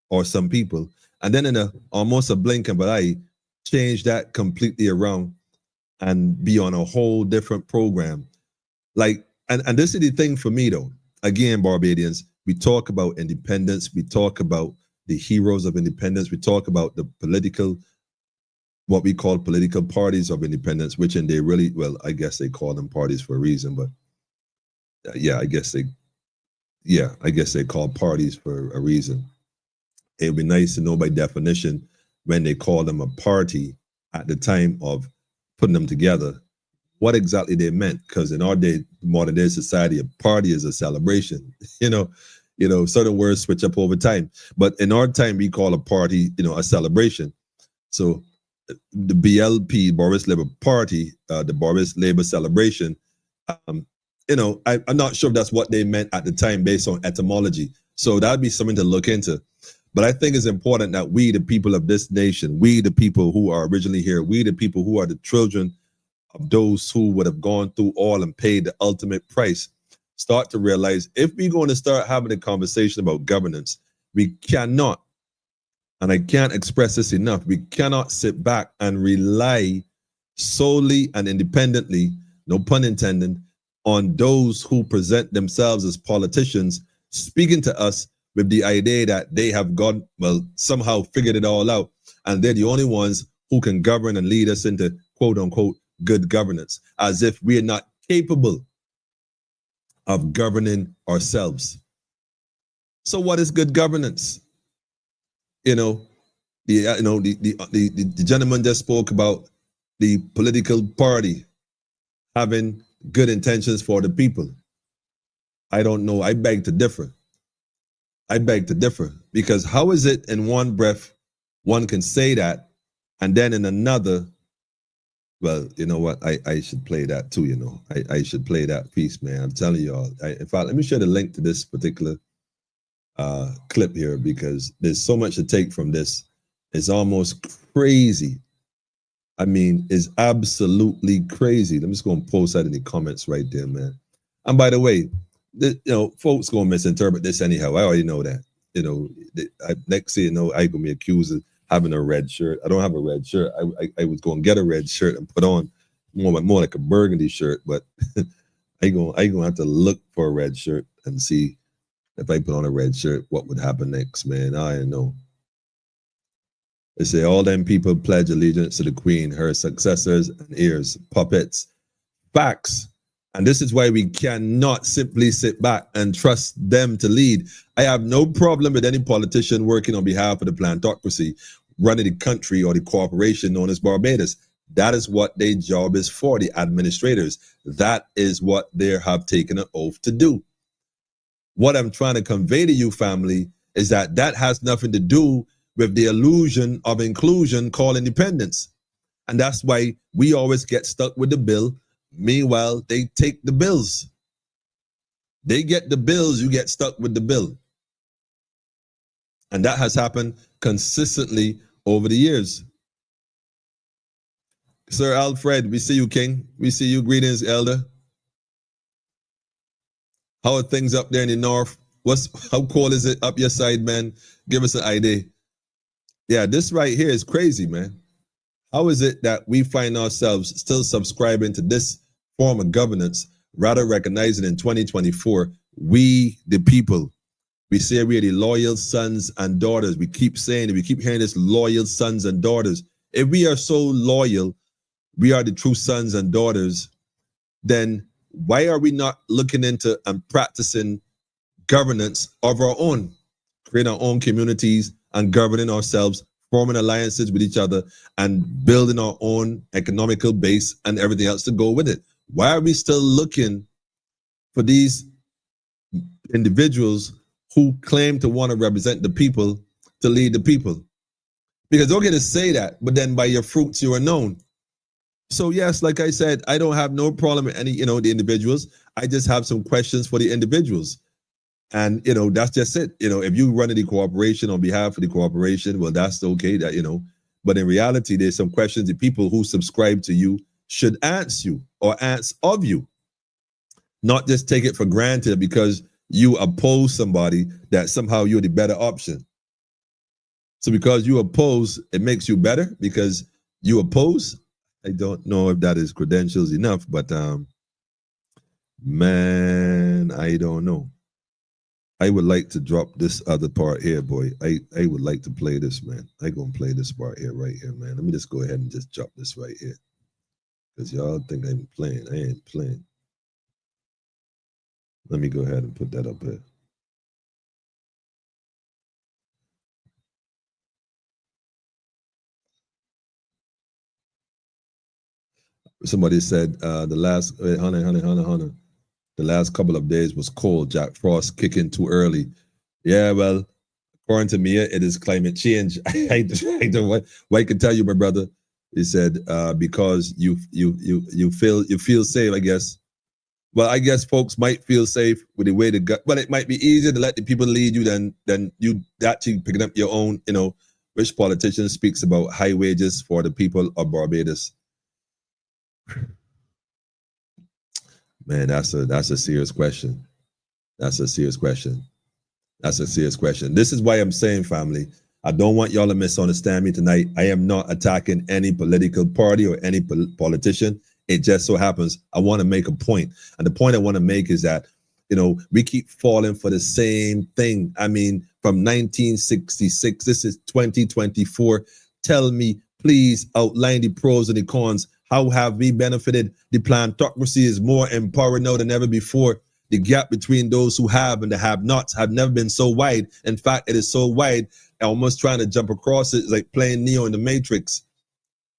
or some people, and then in almost a blink of an eye, change that completely around and be on a whole different program. Like, and this is the thing for me though. again, Barbadians, we talk about independence. We talk about the heroes of independence. We talk about the political, what we call political parties of independence, which and they really, well, I guess they call them parties for a reason, but I guess they call parties for a reason. It would be nice to know by definition when they call them a party at the time of putting them together, what exactly they meant. Because in our day, modern day society, a party is a celebration. Certain words switch up over time. But in our time, we call a party, a celebration. So the BLP, Boris Labour Party, the Boris Labour Celebration, I'm not sure if that's what they meant at the time based on etymology. So that'd be something to look into. But I think it's important that we, the people of this nation, we, the people who are originally here, we, the people who are the children of those who would have gone through all and paid the ultimate price, start to realize if we're going to start having a conversation about governance, we cannot, and I can't express this enough, we cannot sit back and rely solely and independently, no pun intended, on those who present themselves as politicians speaking to us with the idea that they have somehow figured it all out, and they're the only ones who can govern and lead us into quote unquote good governance, as if we are not capable of governing ourselves. So what is good governance? The gentleman just spoke about the political party having good intentions for the people. I don't know. I beg to differ. Because how is it in one breath one can say that, and then in another, well, you know what? I should play that too. I should play that piece, man. I'm telling y'all. In fact, let me share the link to this particular clip here, because there's so much to take from this. It's almost crazy. I mean, it's absolutely crazy. I'm just going to post that in the comments right there, man. And by the way, folks going to misinterpret this anyhow. I already know that. Next thing you know, I going to be accused of having a red shirt. I don't have a red shirt. I was going to get a red shirt and put on more like a burgundy shirt, but I going to have to look for a red shirt and see if I put on a red shirt, what would happen next, man. I don't know. They say all them people pledge allegiance to the queen, her successors and heirs, puppets, facts. And this is why we cannot simply sit back and trust them to lead. I have no problem with any politician working on behalf of the plantocracy, running the country or the corporation known as Barbados. That is what their job is for, the administrators. That is what they have taken an oath to do. What I'm trying to convey to you, family, is that has nothing to do with the illusion of inclusion called independence. And that's why we always get stuck with the bill. Meanwhile, they take the bills. They get the bills, you get stuck with the bill. And that has happened consistently over the years. Sir Alfred, we see you, King. We see you. Greetings, Elder. How are things up there in the north? How cold is it up your side, man? Give us an idea. Yeah, this right here is crazy, man. How is it that we find ourselves still subscribing to this form of governance, rather recognizing in 2024, we, the people, we say we are the loyal sons and daughters. We keep saying it. We keep hearing this, loyal sons and daughters. If we are so loyal, we are the true sons and daughters, then why are we not looking into and practicing governance of our own, creating our own communities and governing ourselves, forming alliances with each other and building our own economical base and everything else to go with it? Why are we still looking for these individuals who claim to want to represent the people to lead the people? Because don't get to say that, but then by your fruits you are known. So yes, like I said, I don't have no problem with any, the individuals. I just have some questions for the individuals. And, that's just it. If you run the corporation on behalf of the corporation, well, that's okay, but in reality, there's some questions the people who subscribe to you should answer you or ask of you, not just take it for granted because you oppose somebody that somehow you're the better option. So because you oppose, it makes you better because you oppose. I don't know if that is credentials enough, but man, I don't know. I would like to drop this other part here, boy. I would like to play this, man. I gonna play this part here, right here, man. Let me just go ahead and just drop this right here. Because y'all think I'm playing. I ain't playing. Let me go ahead and put that up here. Somebody said the last, honey. The last couple of days was cold. Jack Frost kicking too early. Yeah, well, according to me, it is climate change. I don't what I can tell you, my brother. He said because you feel safe, I guess. Well, I guess folks might feel safe with the way the gut. Well, it might be easier to let the people lead you than you actually picking up your own. You know, which politician speaks about high wages for the people of Barbados? Man, that's a serious question. That's a serious question. That's a serious question. This is why I'm saying, family, I don't want y'all to misunderstand me tonight. I am not attacking any political party or any politician. It just so happens I want to make a point. And the point I want to make is that, you know, we keep falling for the same thing. I mean, from 1966, this is 2024. Tell me, please outline the pros and the cons. How have we benefited? The plantocracy is more empowered now than ever before. The gap between those who have and the have-nots have never been so wide. In fact, it is so wide, almost trying to jump across it is like playing Neo in the Matrix.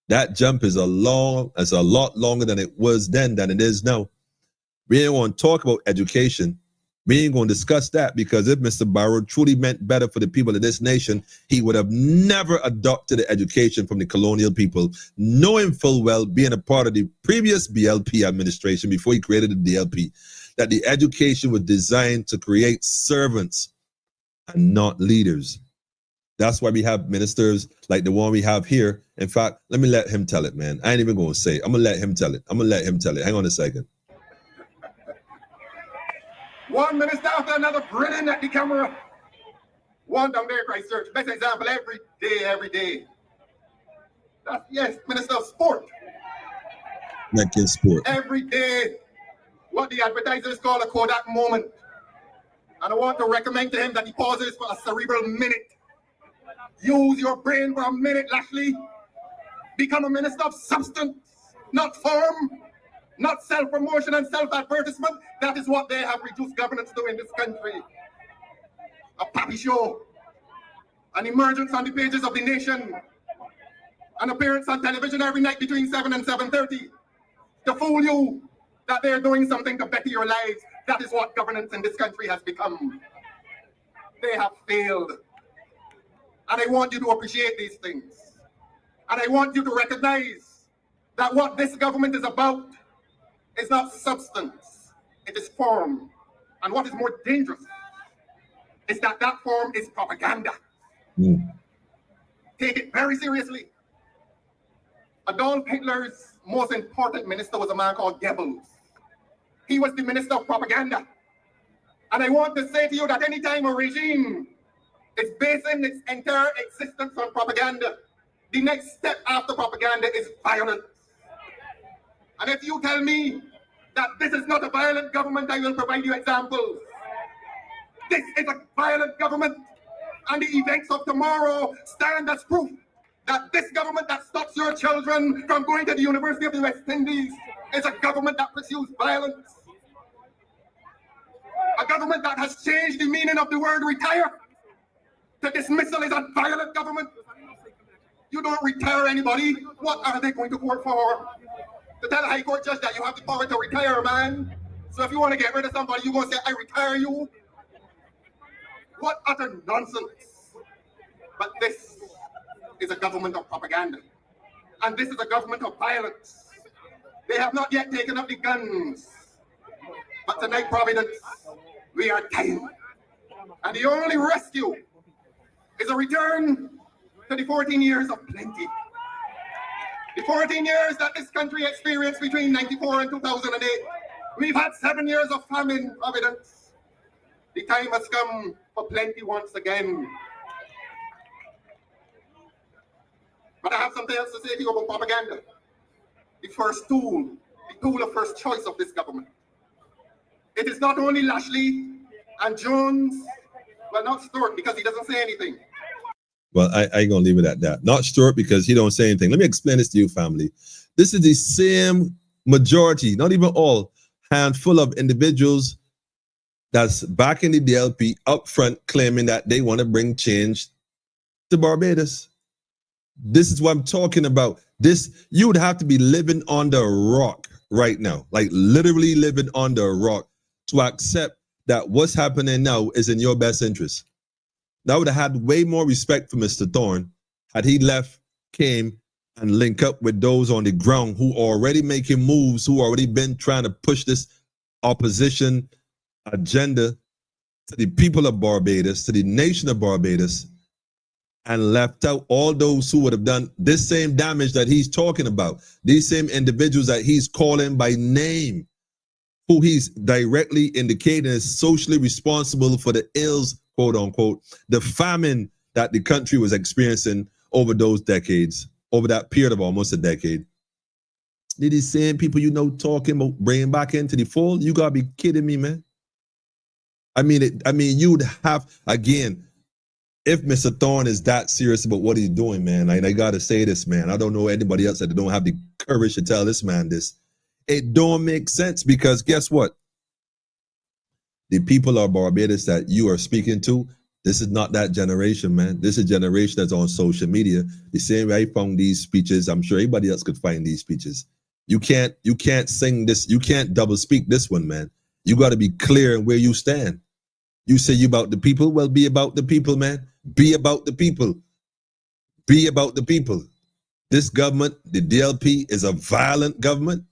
That jump is a lot longer than it was then than it is now. We ain't going to talk about education. We ain't going to discuss that because if Mr. Barrow truly meant better for the people of this nation, he would have never adopted the education from the colonial people, knowing full well, being a part of the previous BLP administration before he created the DLP, that the education was designed to create servants and not leaders. That's why we have ministers like the one we have here. In fact, let me let him tell it, man. I ain't even going to say it. I'm going to let him tell it. Hang on a second. One minister after another grinning at the camera. One down there, Christchurch. Best example every day. That's, yes, Minister of Sport. Like in sport. Every day, what the advertisers call a Kodak moment. And I want to recommend to him that he pauses for a cerebral minute. Use your brain for a minute, Lashley. Become a minister of substance, not form, not self-promotion and self-advertisement. That is what they have reduced governance to in this country. A pappy show, an emergence on the pages of the nation, an appearance on television every night between 7 and 7:30 to fool you that they're doing something to better your lives. That is what governance in this country has become. They have failed. And I want you to appreciate these things. And I want you to recognize that what this government is about is not substance, it is form. And what is more dangerous is that that form is propaganda. Take it very seriously. Adolf Hitler's most important minister was a man called Goebbels. He was the minister of propaganda. And I want to say to you that anytime a regime is basing its entire existence on propaganda, the next step after propaganda is violence. And if you tell me that this is not a violent government, I will provide you examples. This is a violent government, and the events of tomorrow stand as proof that this government that stops your children from going to the University of the West Indies is a government that pursues violence. A government that has changed the meaning of the word retire. The dismissal is a violent government. You don't retire anybody. What are they going to court for? To tell a high court judge that you have the power to retire, man. So if you want to get rid of somebody, you're going to say, I retire you. What utter nonsense. But this is a government of propaganda. And this is a government of violence. They have not yet taken up the guns. But tonight, Providence, we are dying. And the only rescue is a return to the 14 years of plenty. The 14 years that this country experienced between 94 and 2008. We've had 7 years of famine, Providence. The time has come for plenty once again. But I have something else to say to you about propaganda. The first tool, the tool of first choice of this government. It is not only Lashley And Jones, well, not Stewart because he doesn't say anything. Well, I ain't gonna leave it at that. Not Stewart because he don't say anything. Let me explain this to you, family. This is the same majority, not even all, handful of individuals that's back in the DLP up front claiming that they want to bring change to Barbados. This is what I'm talking about. This, you would have to be living on the rock right now, like literally living on the rock to accept that what's happening now is in your best interest. I would have had way more respect for Mr. Thorne had he left, came and link up with those on the ground who are already making moves, who already been trying to push this opposition agenda to the people of Barbados, to the nation of Barbados, and left out all those who would have done this same damage that he's talking about, these same individuals that he's calling by name, who he's directly indicating is socially responsible for the ills, quote unquote, the famine that the country was experiencing over those decades, over that period of almost a decade. These same people you know talking about bringing back into the fold, you gotta be kidding me, man. I mean, you'd have, again, if Mr. Thorne is that serious about what he's doing, man, I gotta say this, man. I don't know anybody else that don't have the courage to tell this man this. It don't make sense because guess what? The people of Barbados that you are speaking to, this is not that generation, man. This is a generation that's on social media. The same way I found these speeches, I'm sure anybody else could find these speeches. You can't sing this, you can't double speak this one, man. You got to be clear in where you stand. You say you about the people, well, be about the people, man. Be about the people. Be about the people. This government, the DLP, is a violent government.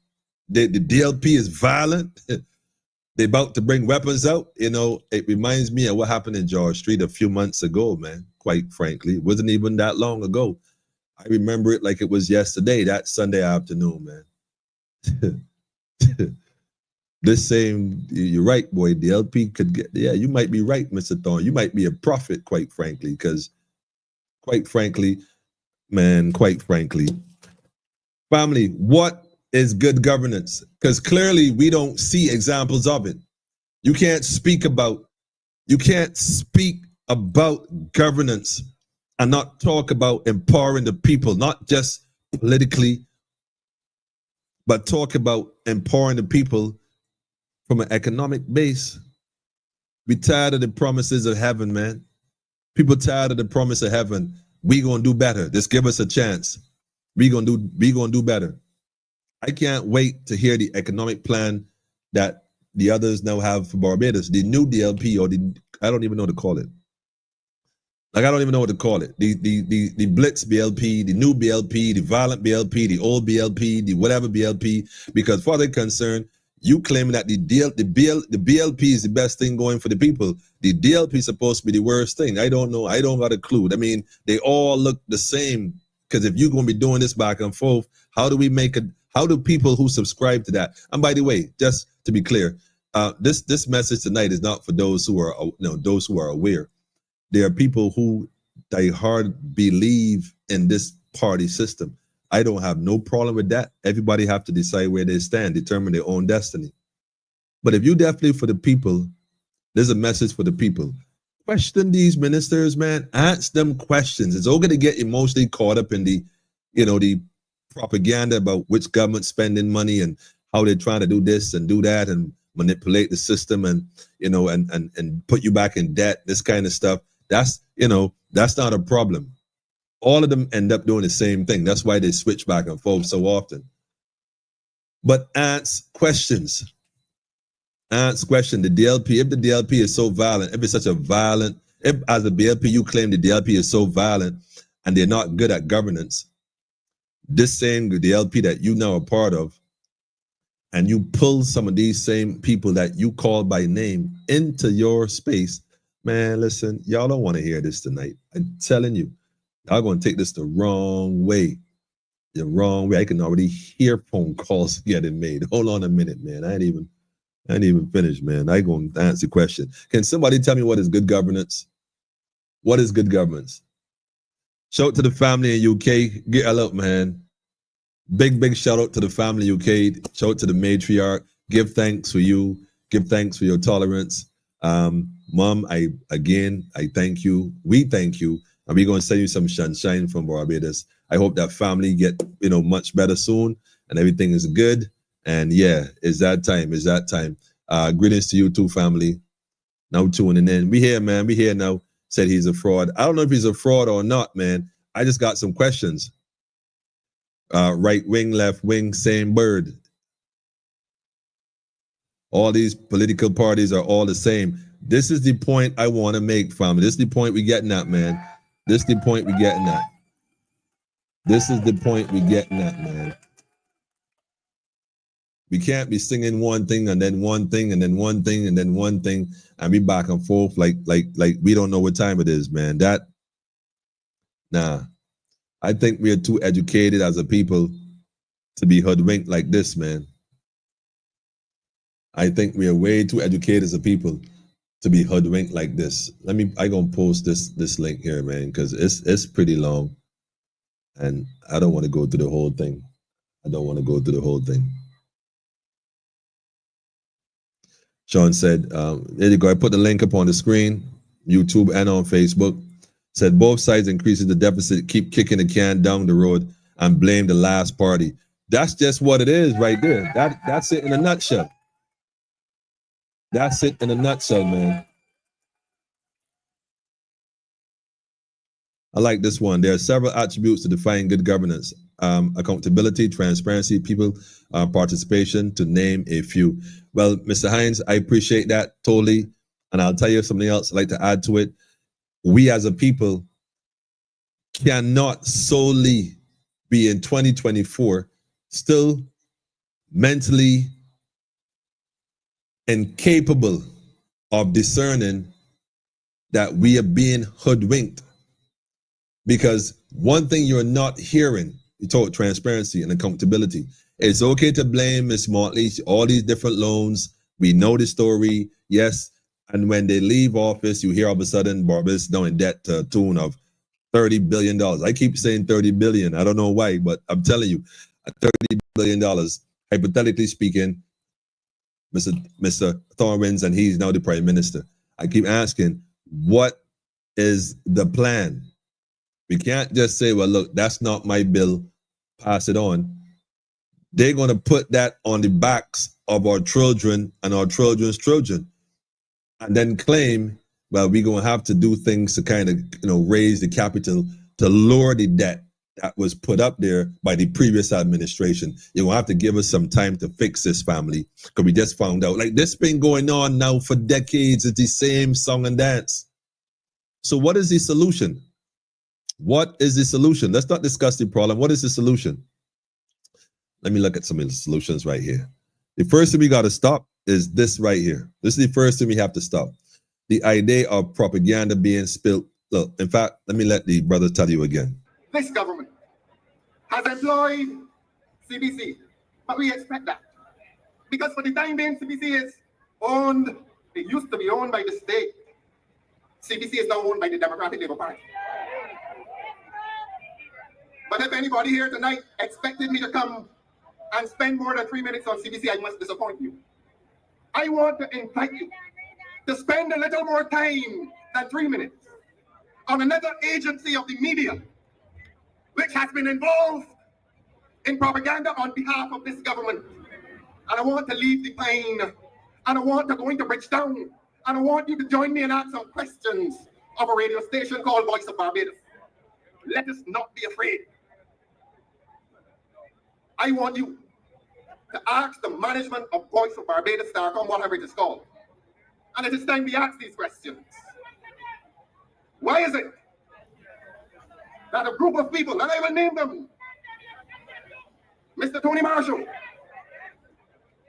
The DLP is violent. They're about to bring weapons out. You know, it reminds me of what happened in George Street a few months ago, man, quite frankly. It wasn't even that long ago. I remember it like it was yesterday, that Sunday afternoon, man. This same, you're right, boy, the LP could get, yeah, you might be right, Mr. Thorne. You might be a prophet, quite frankly, because quite frankly, man, quite frankly, family, what is good governance? Because clearly we don't see examples of it. You can't speak about governance and not talk about empowering the people, not just politically, but talk about empowering the people from an economic base. We tired of the promises of heaven, man. People tired of the promise of heaven. We gonna do better. Just give us a chance. We gonna do better. I can't wait to hear the economic plan that the others now have for Barbados. The new DLP, or I don't even know what to call it. Like, I don't even know what to call it. The Blitz BLP, the new BLP, the violent BLP, the old BLP, the whatever BLP, because for the concern, you claiming that the BLP is the best thing going for the people. The DLP is supposed to be the worst thing. I don't know. I don't got a clue. I mean, they all look the same. Because if you're going to be doing this back and forth, how do people who subscribe to that? And by the way, just to be clear, this message tonight is not for those who are aware. There are people who die hard believe in this party system. I don't have no problem with that. Everybody have to decide where they stand, determine their own destiny. But if you definitely for the people, there's a message for the people. Question these ministers, man. Ask them questions. It's okay to get emotionally caught up in the propaganda about which government's spending money and how they're trying to do this and do that and manipulate the system and put you back in debt, this kind of stuff. That's not a problem. All of them end up doing the same thing. That's why they switch back and forth so often. But ask questions. Ask question. The DLP, if the DLP is so violent, if it's such a violent, if as a BLP you claim the DLP is so violent and they're not good at governance, this same DLP that you now are part of, and you pull some of these same people that you call by name into your space, man, listen, y'all don't want to hear this tonight. I'm telling you. I'm going to take this the wrong way. The wrong way. I can already hear phone calls getting made. Hold on a minute, man. I ain't even finished, man. I going to answer the question. Can somebody tell me what is good governance? What is good governance? Shout out to the family in UK. Get up, man. Big shout out to the family in UK. Shout out to the matriarch. Give thanks for you. Give thanks for your tolerance. Mom, I thank you. We thank you. And we're going to send you some sunshine from Barbados. I hope that family get, much better soon and everything is good. And yeah, it's that time. It's that time. Greetings to you too, family. Now tuning in. We here, man. We here now. Said he's a fraud. I don't know if he's a fraud or not, man. I just got some questions. Right wing, left wing, same bird. All these political parties are all the same. This is the point I want to make, family. This is the point we're getting at, man. This is the point we're getting at. This is the point we're getting at, man. We can't be singing one thing and then one thing and then one thing and then one thing and be back and forth like we don't know what time it is, man. Nah. I think we are too educated as a people to be hoodwinked like this, man. I think we are way too educated as a people to be hoodwinked like this. I gonna post this link here, man, because it's pretty long, and I don't want to go through the whole thing. Sean said, there you go. I put the link up on the screen, YouTube and on Facebook. Said both sides increases the deficit, keep kicking the can down the road and blame the last party. That's just what it is right there. That's it in a nutshell. That's it in a nutshell, man. I like this one. There are several attributes to define good governance. Accountability, transparency, people participation, to name a few. Well, Mr. Hines, I appreciate that totally. And I'll tell you something else I'd like to add to it. We as a people cannot solely be in 2024 still mentally incapable of discerning that we are being hoodwinked. Because one thing you're not hearing, you talk transparency and accountability. It's okay to blame Ms. Motley, all these different loans. We know the story, yes. And when they leave office, you hear all of a sudden Barbados now in debt to a tune of $30 billion. I keep saying 30 billion. I don't know why, but I'm telling you, $30 billion, hypothetically speaking, Mr. Thorwins, and he's now the prime minister. I keep asking, what is the plan? We can't just say, well, look, that's not my bill, pass it on. They're going to put that on the backs of our children and our children's children, and then claim, well, we're going to have to do things to kind of, raise the capital to lower the debt that was put up there by the previous administration. You're going to have to give us some time to fix this, family, because we just found out, like, this been going on now for decades. It's the same song and dance. So what is the solution? What is the solution? Let's not discuss the problem. What is the solution? Let me look at some of the solutions right here. The first thing we got to stop is this right here. This is the first thing we have to stop. The idea of propaganda being spilled. Look, in fact, let me let the brother tell you again. This government has employed CBC, but we expect that. Because for the time being, CBC is owned, it used to be owned by the state. CBC is now owned by the Democratic Labour Party. But if anybody here tonight expected me to come and spend more than 3 minutes on CBC, I must disappoint you. I want to invite you to spend a little more time than 3 minutes on another agency of the media which has been involved in propaganda on behalf of this government. And I want to leave the pain, and I want to go into Bridgetown, and I want you to join me and ask some questions of a radio station called Voice of Barbados. Let us not be afraid. I want you to ask the management of Voice of Barbados, Starcom, whatever it is called. And it is time we ask these questions. Why is it that a group of people, and I will name them, Mr. Tony Marshall,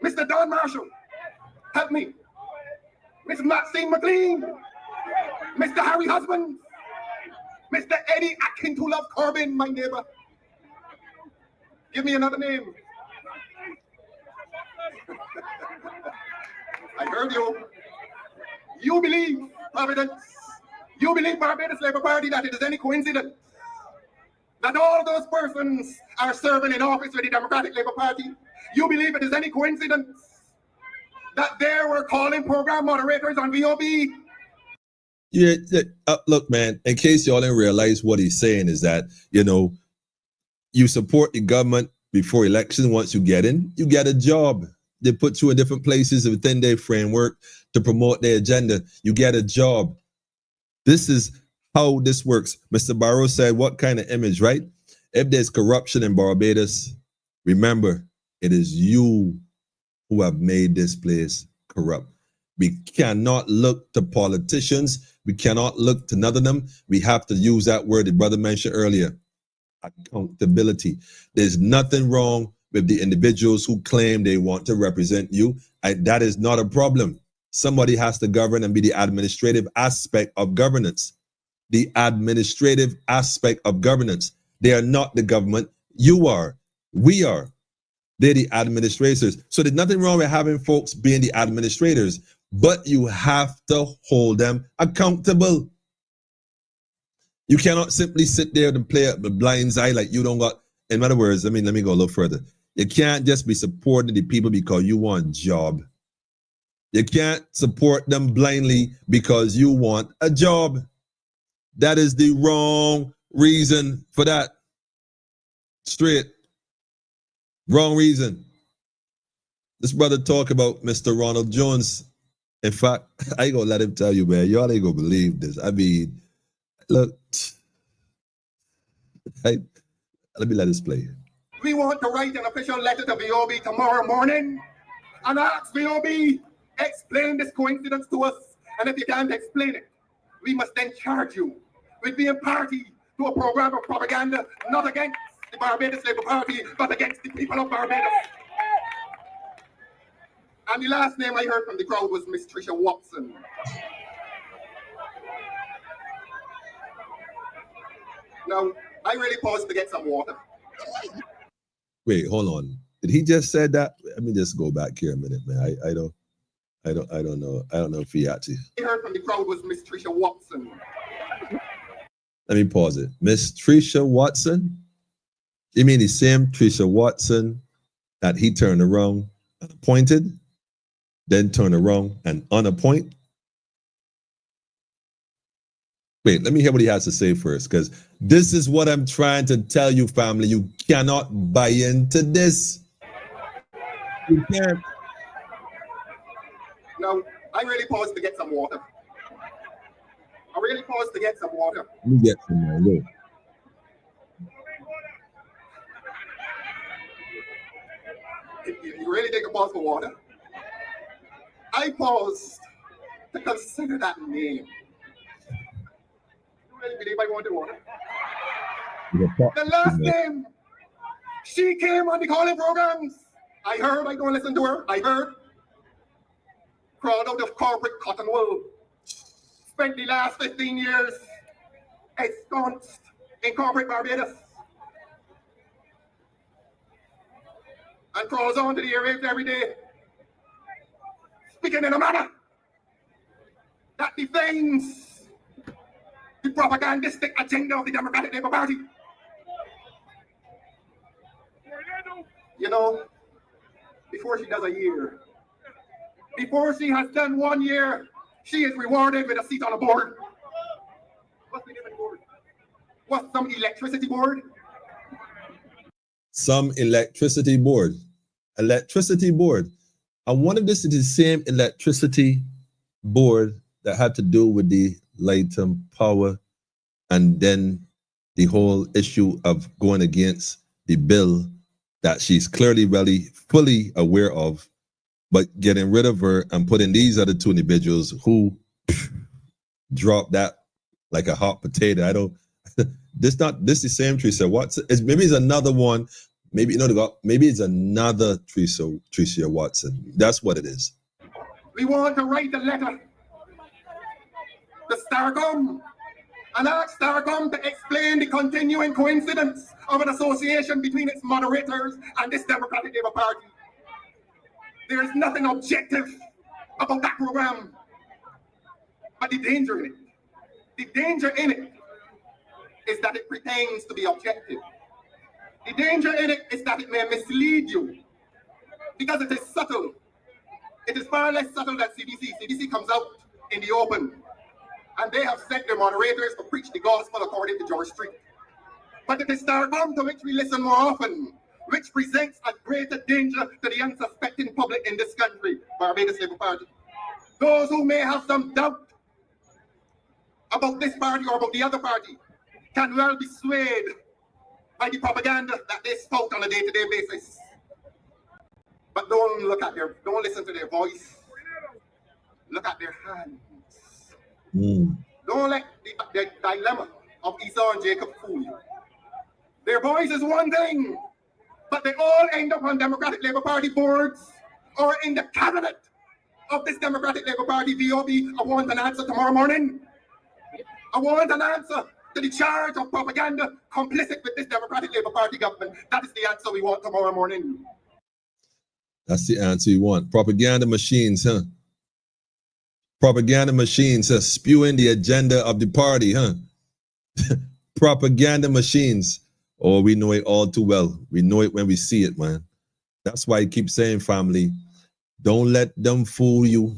Mr. Don Marshall, help me, Ms. Maxine McLean, Mr. Harry Husband, Mr. Eddie Akintoulov Corbin, my neighbor. Give me another name. I heard you. You believe, Providence, you believe Barbados Labour Party that it is any coincidence that all those persons are serving in office with the Democratic Labour Party? You believe it is any coincidence that there were calling program moderators on VOB Yeah, look, man, in case y'all didn't realize what he's saying is that, you support the government before election. Once you get in, you get a job. They put you in different places within their framework to promote their agenda. You get a job. This is how this works. Mr. Barrow said, what kind of image, right? If there's corruption in Barbados, remember, it is you who have made this place corrupt. We cannot look to politicians. We cannot look to none of them. We have to use that word the brother mentioned earlier, accountability. There's nothing wrong with the individuals who claim they want to represent you. That is not a problem. Somebody has to govern and be the administrative aspect of governance. The administrative aspect of governance. They are not the government. You are. We are. They're the administrators. So there's nothing wrong with having folks being the administrators, but you have to hold them accountable. You cannot simply sit there and play a blind eye like you don't got. In other words, let me go a little further. You can't just be supporting the people because you want a job. You can't support them blindly because you want a job. That is the wrong reason for that. Straight. Wrong reason. This brother talk about Mr. Ronald Jones. In fact, I ain't gonna let him tell you, man. Y'all ain't gonna believe this. I mean, look. Let me let this play. We want to write an official letter to VOB tomorrow morning and ask VOB, explain this coincidence to us. And if you can't explain it, we must then charge you with being party to a program of propaganda, not against the Barbados Labour Party, but against the people of Barbados. And the last name I heard from the crowd was Miss Tricia Watson. Now, I really paused to get some water. Wait, hold on. Did he just said that? Let me just go back here a minute, man. I don't know. I don't know if he actually. I heard from the crowd was Miss Tricia Watson. Let me pause it. Miss Tricia Watson? You mean the same Tricia Watson that he turned around and appointed, then turned around and unappointed? Wait, let me hear what he has to say first, because this is what I'm trying to tell you, family. You cannot buy into this. You can't. Now, I really paused to get some water. Let me get some more. Wait. You really take a pause for water? I paused to consider that name. You really believe I wanted water? The last name, she came on the calling programs. I heard, I don't listen to her. I heard. Crawled out of corporate cotton wool. Spent the last 15 years ensconced in corporate Barbados. And crawls on to the airwaves every day. Speaking in a manner that defames the propagandistic agenda of the Democratic Labour Party. You know, before she does a year, before she has done 1 year, she is rewarded with a seat on a board. What's the different board? What's some electricity board? Some electricity board. Electricity board. I wonder if this is the same electricity board that had to do with the Lightum power and then the whole issue of going against the bill that she's clearly really fully aware of, but getting rid of her and putting these other two individuals who dropped that like a hot potato. I don't, this is the same Tricia Watson. Maybe it's another one. Maybe, maybe it's another Tricia Watson. That's what it is. We want to write a letter to Starcom and ask Starcom to explain the continuing coincidence of an association between its moderators and this Democratic Labour Party. There is nothing objective about that program, but the danger in it is that it pretends to be objective. The danger in it is that it may mislead you because it is subtle. It is far less subtle than CBC. CBC comes out in the open and they have set their moderators to preach the gospel according to George Street. But it is their bomb to which we listen more often, which presents a greater danger to the unsuspecting public in this country, Barbados Labour Party. Those who may have some doubt about this party or about the other party can well be swayed by the propaganda that they spout on a day-to-day basis. But don't listen to their voice. Look at their hands. Don't let the dilemma of Esau and Jacob fool you. Their voice is one thing, but they all end up on Democratic Labour Party boards or in the cabinet of this Democratic Labour Party VOB. I want an answer tomorrow morning. I want an answer to the charge of propaganda complicit with this Democratic Labour Party government. That is the answer we want tomorrow morning. That's the answer you want. Propaganda machines, huh? Propaganda machines spewing the agenda of the party, huh? Propaganda machines. Oh, we know it all too well. We know it when we see it, man. That's why I keep saying, family, don't let them fool you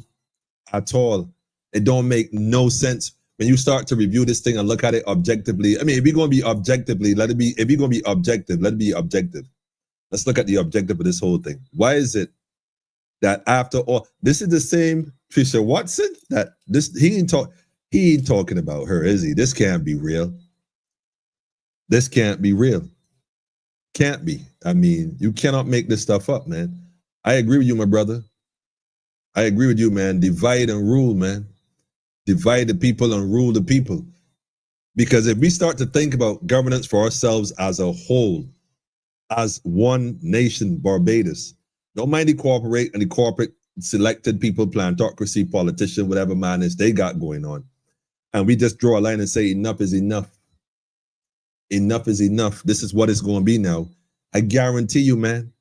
at all. It don't make no sense. When you start to review this thing and look at it objectively, I mean, if you're going to be objectively, let it be, if you're going to be objective, let it be objective. Let's look at the objective of this whole thing. Why is it that after all, this is the same Trisha Watson that this, he ain't talking about her, is he? This can't be real. This can't be real. Can't be. I mean, you cannot make this stuff up, man. I agree with you, my brother. I agree with you, man. Divide and rule, man. Divide the people and rule the people. Because if we start to think about governance for ourselves as a whole, as one nation, Barbados, don't mind the corporate and the corporate selected people, plantocracy, politician, whatever man is they got going on. And we just draw a line and say enough is enough. Enough is enough. This is what it's going to be now. I guarantee you, man.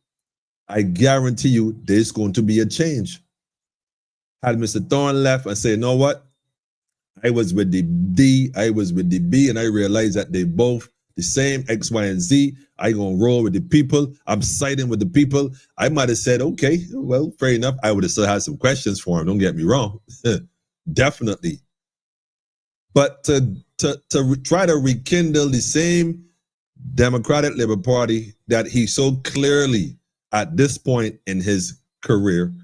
I guarantee you there's going to be a change. Had Mr. Thorne left and say, you know what? I was with the D, I was with the B, and I realized that they both the same X, Y, and Z. I gonna roll with the people. I'm siding with the people. I might have said, okay, well, fair enough. I would have still had some questions for him. Don't get me wrong. Definitely. But to try to rekindle the same Democratic Labour Party that he so clearly at this point in his career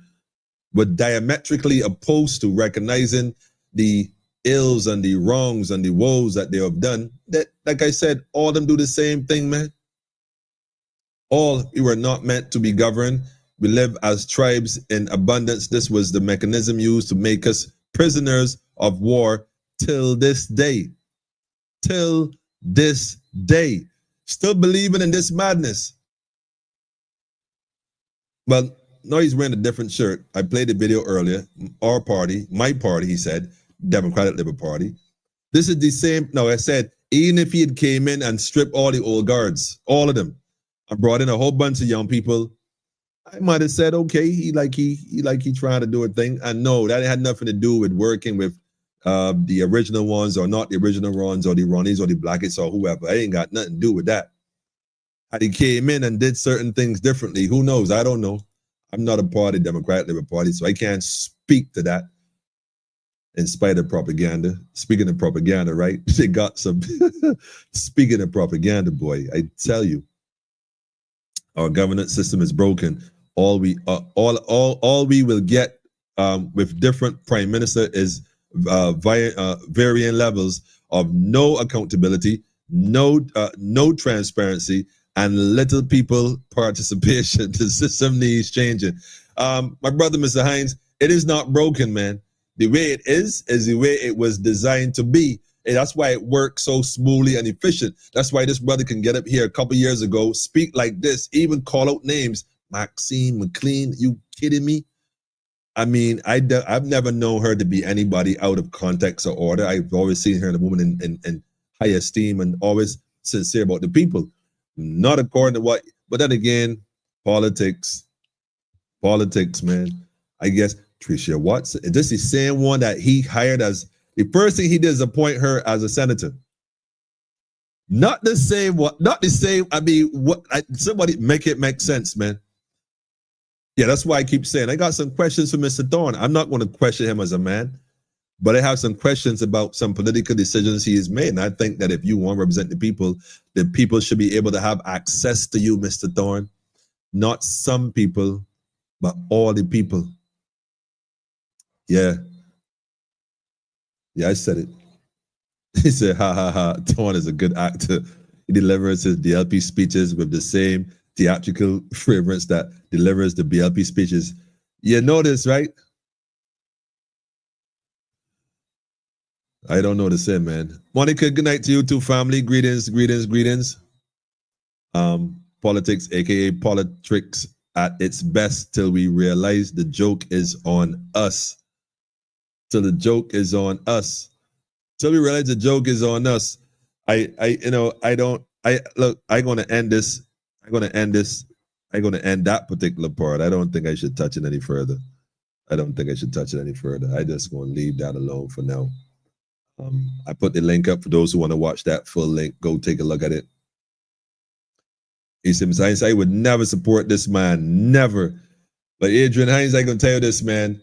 were diametrically opposed to, recognizing the ills and the wrongs and the woes that they have done, that, like I said, all of them do the same thing, man. All we were not meant to be governed. We live as tribes in abundance. This was the mechanism used to make us prisoners of war till this day. Till this day. Still believing in this madness. Well, no, he's wearing a different shirt. I played the video earlier. Our party, my party, he said, Democratic Labour Party. This is the same. No, I said, even if he had came in and stripped all the old guards, all of them, and brought in a whole bunch of young people, I might have said, okay, he trying to do a thing. And no, that had nothing to do with working with the original ones or not the original ones or the Ronnies or the Blackets or whoever. I ain't got nothing to do with that. Had he came in and did certain things differently, who knows? I don't know. I'm not a part of the Democratic Labour Party, so I can't speak to that. In spite of propaganda. Speaking of propaganda, right? They got some, speaking of propaganda, boy, I tell you, our governance system is broken. All we will get with different prime minister is varying levels of no accountability, no transparency, and little people participation. The system needs changing. My brother, Mr. Hines, it is not broken, man. The way it is the way it was designed to be. And that's why it works so smoothly and efficient. That's why this brother can get up here a couple years ago, speak like this, even call out names. Maxine McLean, you kidding me? I mean, I've never known her to be anybody out of context or order. I've always seen her a woman in high esteem and always sincere about the people. Not according to what, but then again, politics, man. I guess Tricia Watson, this is the same one that he hired as, the first thing he did is appoint her as a senator. Not the same one, not the same, I mean, somebody make it make sense, man. Yeah, that's why I keep saying, I got some questions for Mr. Thorne. I'm not going to question him as a man. But I have some questions about some political decisions he has made. And I think that if you want to represent the people should be able to have access to you, Mr. Thorne. Not some people, but all the people. Yeah. Yeah, I said it. He said, ha, ha, ha, Thorne is a good actor. He delivers his DLP speeches with the same theatrical fragrance that delivers the BLP speeches. You notice, right? I don't know the same, man. Monica, good night to you too, family. Greetings, greetings, greetings. Politics, aka politics at its best till we realize the joke is on us. Till the joke is on us. Till we realize the joke is on us. I'm gonna end this. I'm gonna end that particular part. I don't think I should touch it any further. I just gonna leave that alone for now. I put the link up for those who want to watch that full link. Go take a look at it. He said, Mr. Hines, I would never support this man. Never. But Adrian Hines, I can tell you this, man.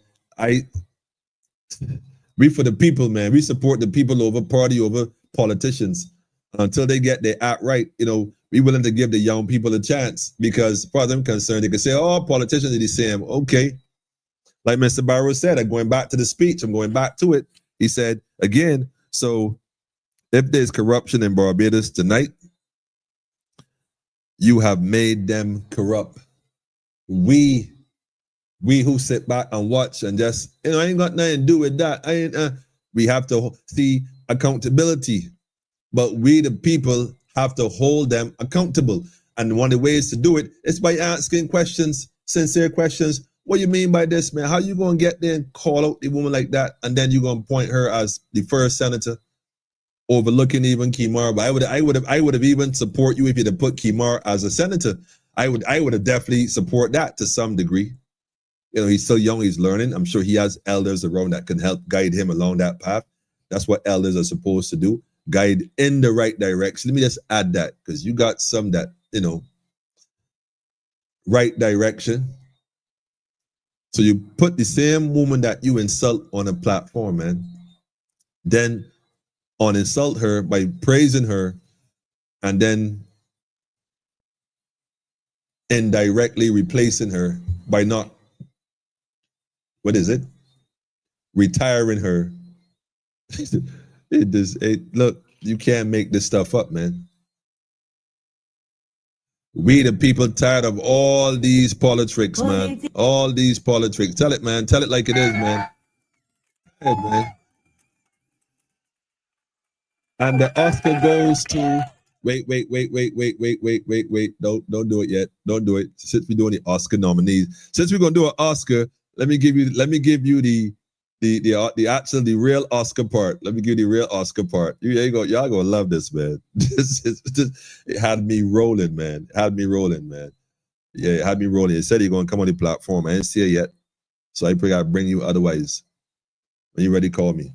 We for the people, man. We support the people over party, over politicians. Until they get their act right, we willing to give the young people a chance because, as far as I'm concerned, they can say, oh, politicians are the same. Okay. Like Mr. Barrow said, I'm going back to the speech. I'm going back to it. He said, again, so if there's corruption in Barbados tonight, you have made them corrupt. We who sit back and watch and just, I ain't got nothing to do with that. We have to see accountability, but we, the people, have to hold them accountable. And one of the ways to do it is by asking questions, sincere questions. What do you mean by this, man? How you going to get there and call out the woman like that? And then you're going to point her as the first senator, overlooking even Kimar. But I would have even support you if you'd have put Kimar as a senator. I would have definitely support that to some degree. He's still young, he's learning. I'm sure he has elders around that can help guide him along that path. That's what elders are supposed to do, guide in the right direction. Let me just add that, because you got some that, right direction. So you put the same woman that you insult on a platform, man, then insult her by praising her, and then indirectly replacing her by not, retiring her. Look, you can't make this stuff up, man. We the people tired of all these politics, man. All these politics. Tell it, man. Tell it like it is, man. Hey, man. And the Oscar goes to wait. Don't do it yet. Don't do it. Since we're doing the Oscar nominees, since we're gonna do an Oscar, let me give you the real Oscar part. Let me give you the real Oscar part. Y'all gonna love this, man. It had me rolling, man. Yeah, it had me rolling. It said you're gonna come on the platform. I didn't see it yet, so I probably gotta bring you. Otherwise, when you're ready, call me.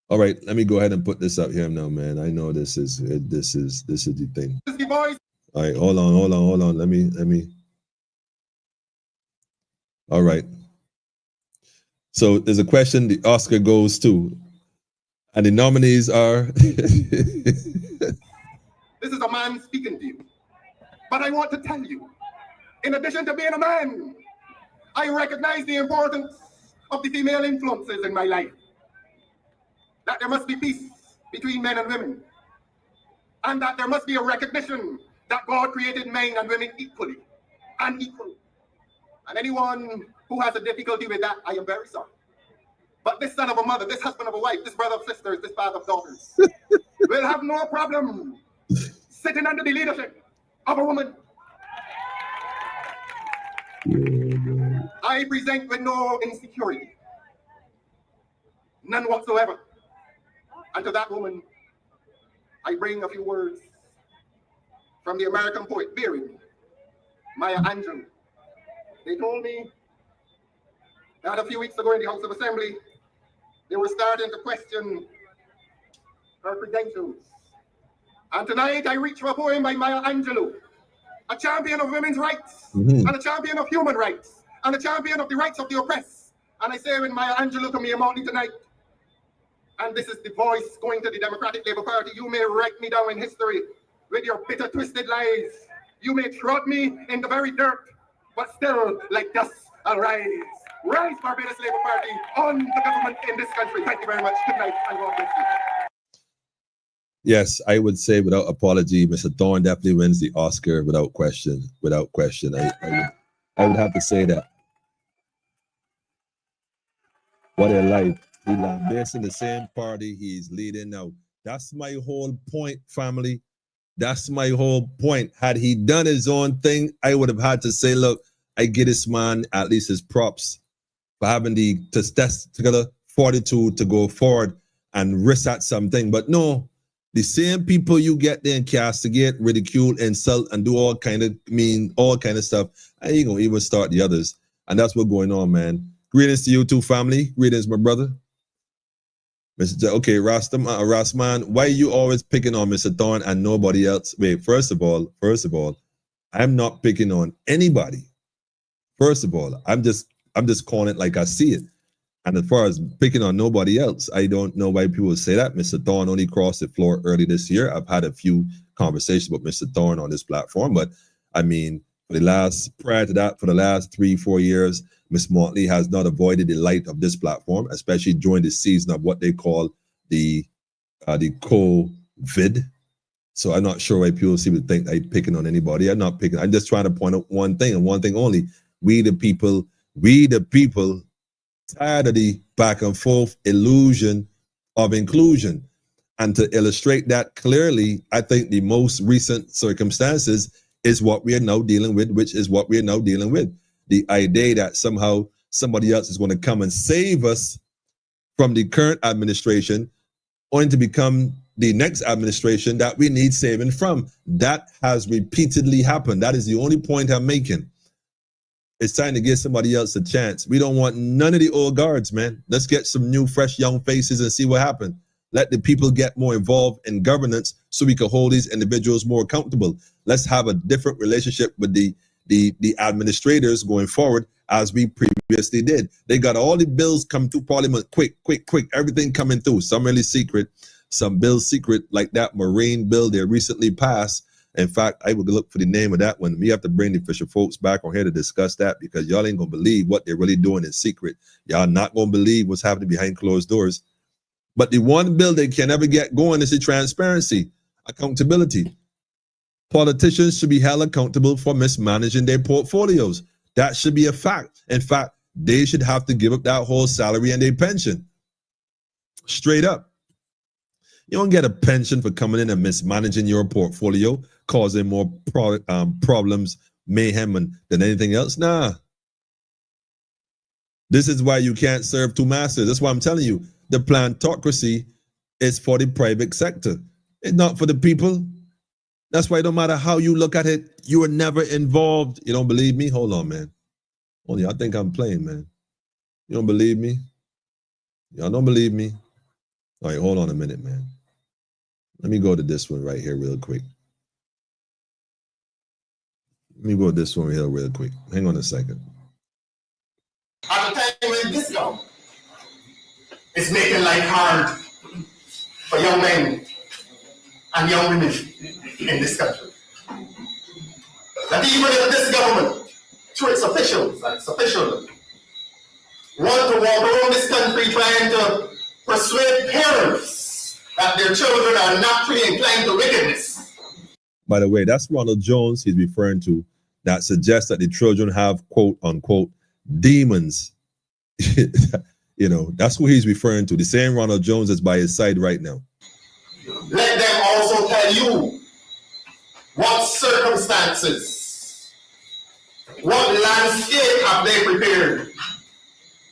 All right, let me go ahead and put this up here now, man. I know this is the thing. All right, hold on. Let me. All right. So there's a question the Oscar goes to, and the nominees are. This is a man speaking to you. But I want to tell you, in addition to being a man, I recognize the importance of the female influences in my life. That there must be peace between men and women. And that there must be a recognition that God created men and women equally and equal. And anyone who has a difficulty with that, I am very sorry. But this son of a mother, this husband of a wife, this brother of sisters, this father of daughters, will have no problem sitting under the leadership of a woman. I present with no insecurity, none whatsoever. And to that woman, I bring a few words from the American poet, Maya Angelou. They told me that a few weeks ago in the House of Assembly, they were starting to question her credentials. And tonight I reach for a poem by Maya Angelou, a champion of women's rights, and a champion of human rights, and a champion of the rights of the oppressed, And I say when Maya Angelou come here mountain tonight, and this is the voice going to the Democratic Labour Party, you may write me down in history with your bitter, twisted lies. You may trod me in the very dirt, but still, like dust, I'll rise. Rise, Barbados Labour Party, on the government in this country. Thank you very much. Good night, and God bless you. Yes, I would say without apology, Mr. Thorne definitely wins the Oscar without question. Without question, I would have to say that. What a life. He's based in the same party he's leading now. That's my whole point, family. That's my whole point. Had he done his own thing, I would have had to say, look, I get this man at least his props for having the testicular fortitude to go forward and risk at something. But no, the same people you get there and castigate, ridicule, insult, and do all kind of stuff, and you gonna even start the others. And that's what's going on, man. Greetings to you too, family. Greetings, my brother. Okay, Rastman, why are you always picking on Mr. Thorne and nobody else? Wait, first of all, I'm not picking on anybody. First of all, I'm just calling it like I see it. And as far as picking on nobody else, I don't know why people say that. Mr. Thorne only crossed the floor early this year. I've had a few conversations with Mr. Thorne on this platform, but I mean, prior to that, for the last 3-4 years, Ms. Motley has not avoided the light of this platform, especially during the season of what they call the COVID. So I'm not sure why people seem to think I'm picking on anybody. I'm not picking. I'm just trying to point out one thing and one thing only. We the people, tired of the back and forth illusion of inclusion. And to illustrate that clearly, I think the most recent circumstances is what we are now dealing with, The idea that somehow somebody else is going to come and save us from the current administration, only to become the next administration that we need saving from. That has repeatedly happened. That is the only point I'm making. It's time to give somebody else a chance. We don't want none of the old guards, man. Let's get some new, fresh, young faces and see what happens. Let the people get more involved in governance so we can hold these individuals more accountable. Let's have a different relationship with the administrators going forward as we previously did. They got all the bills come through Parliament quick, everything coming through. Some really secret, some bills secret, like that Marine bill they recently passed. In fact, I would look for the name of that one. We have to bring the official folks back on here to discuss that, because y'all ain't gonna believe what they're really doing in secret. Y'all not gonna believe what's happening behind closed doors. But the one bill they can never get going is the transparency, accountability. Politicians should be held accountable for mismanaging their portfolios. That should be a fact. In fact, they should have to give up that whole salary and their pension. Straight up. You don't get a pension for coming in and mismanaging your portfolio, causing more problems, mayhem, than anything else. Nah. This is why you can't serve two masters. That's why I'm telling you, the plantocracy is for the private sector. It's not for the people. That's why no matter how you look at it, you are never involved. You don't believe me? Hold on, man. Only I think I'm playing, man. You don't believe me? Y'all don't believe me? All right, hold on a minute, man. Let me go to this one right here real quick. Hang on a second. At the time when this government is making life hard for young men and young women in this country. That even if this government, through its officials and its officials, want to walk around this country trying to persuade parents that their children are naturally inclined to wickedness. By the way, that's Ronald Jones he's referring to, that suggests that the children have, quote unquote, demons. You know, that's who he's referring to. The same Ronald Jones is by his side right now. Let them also tell you what circumstances, what landscape have they prepared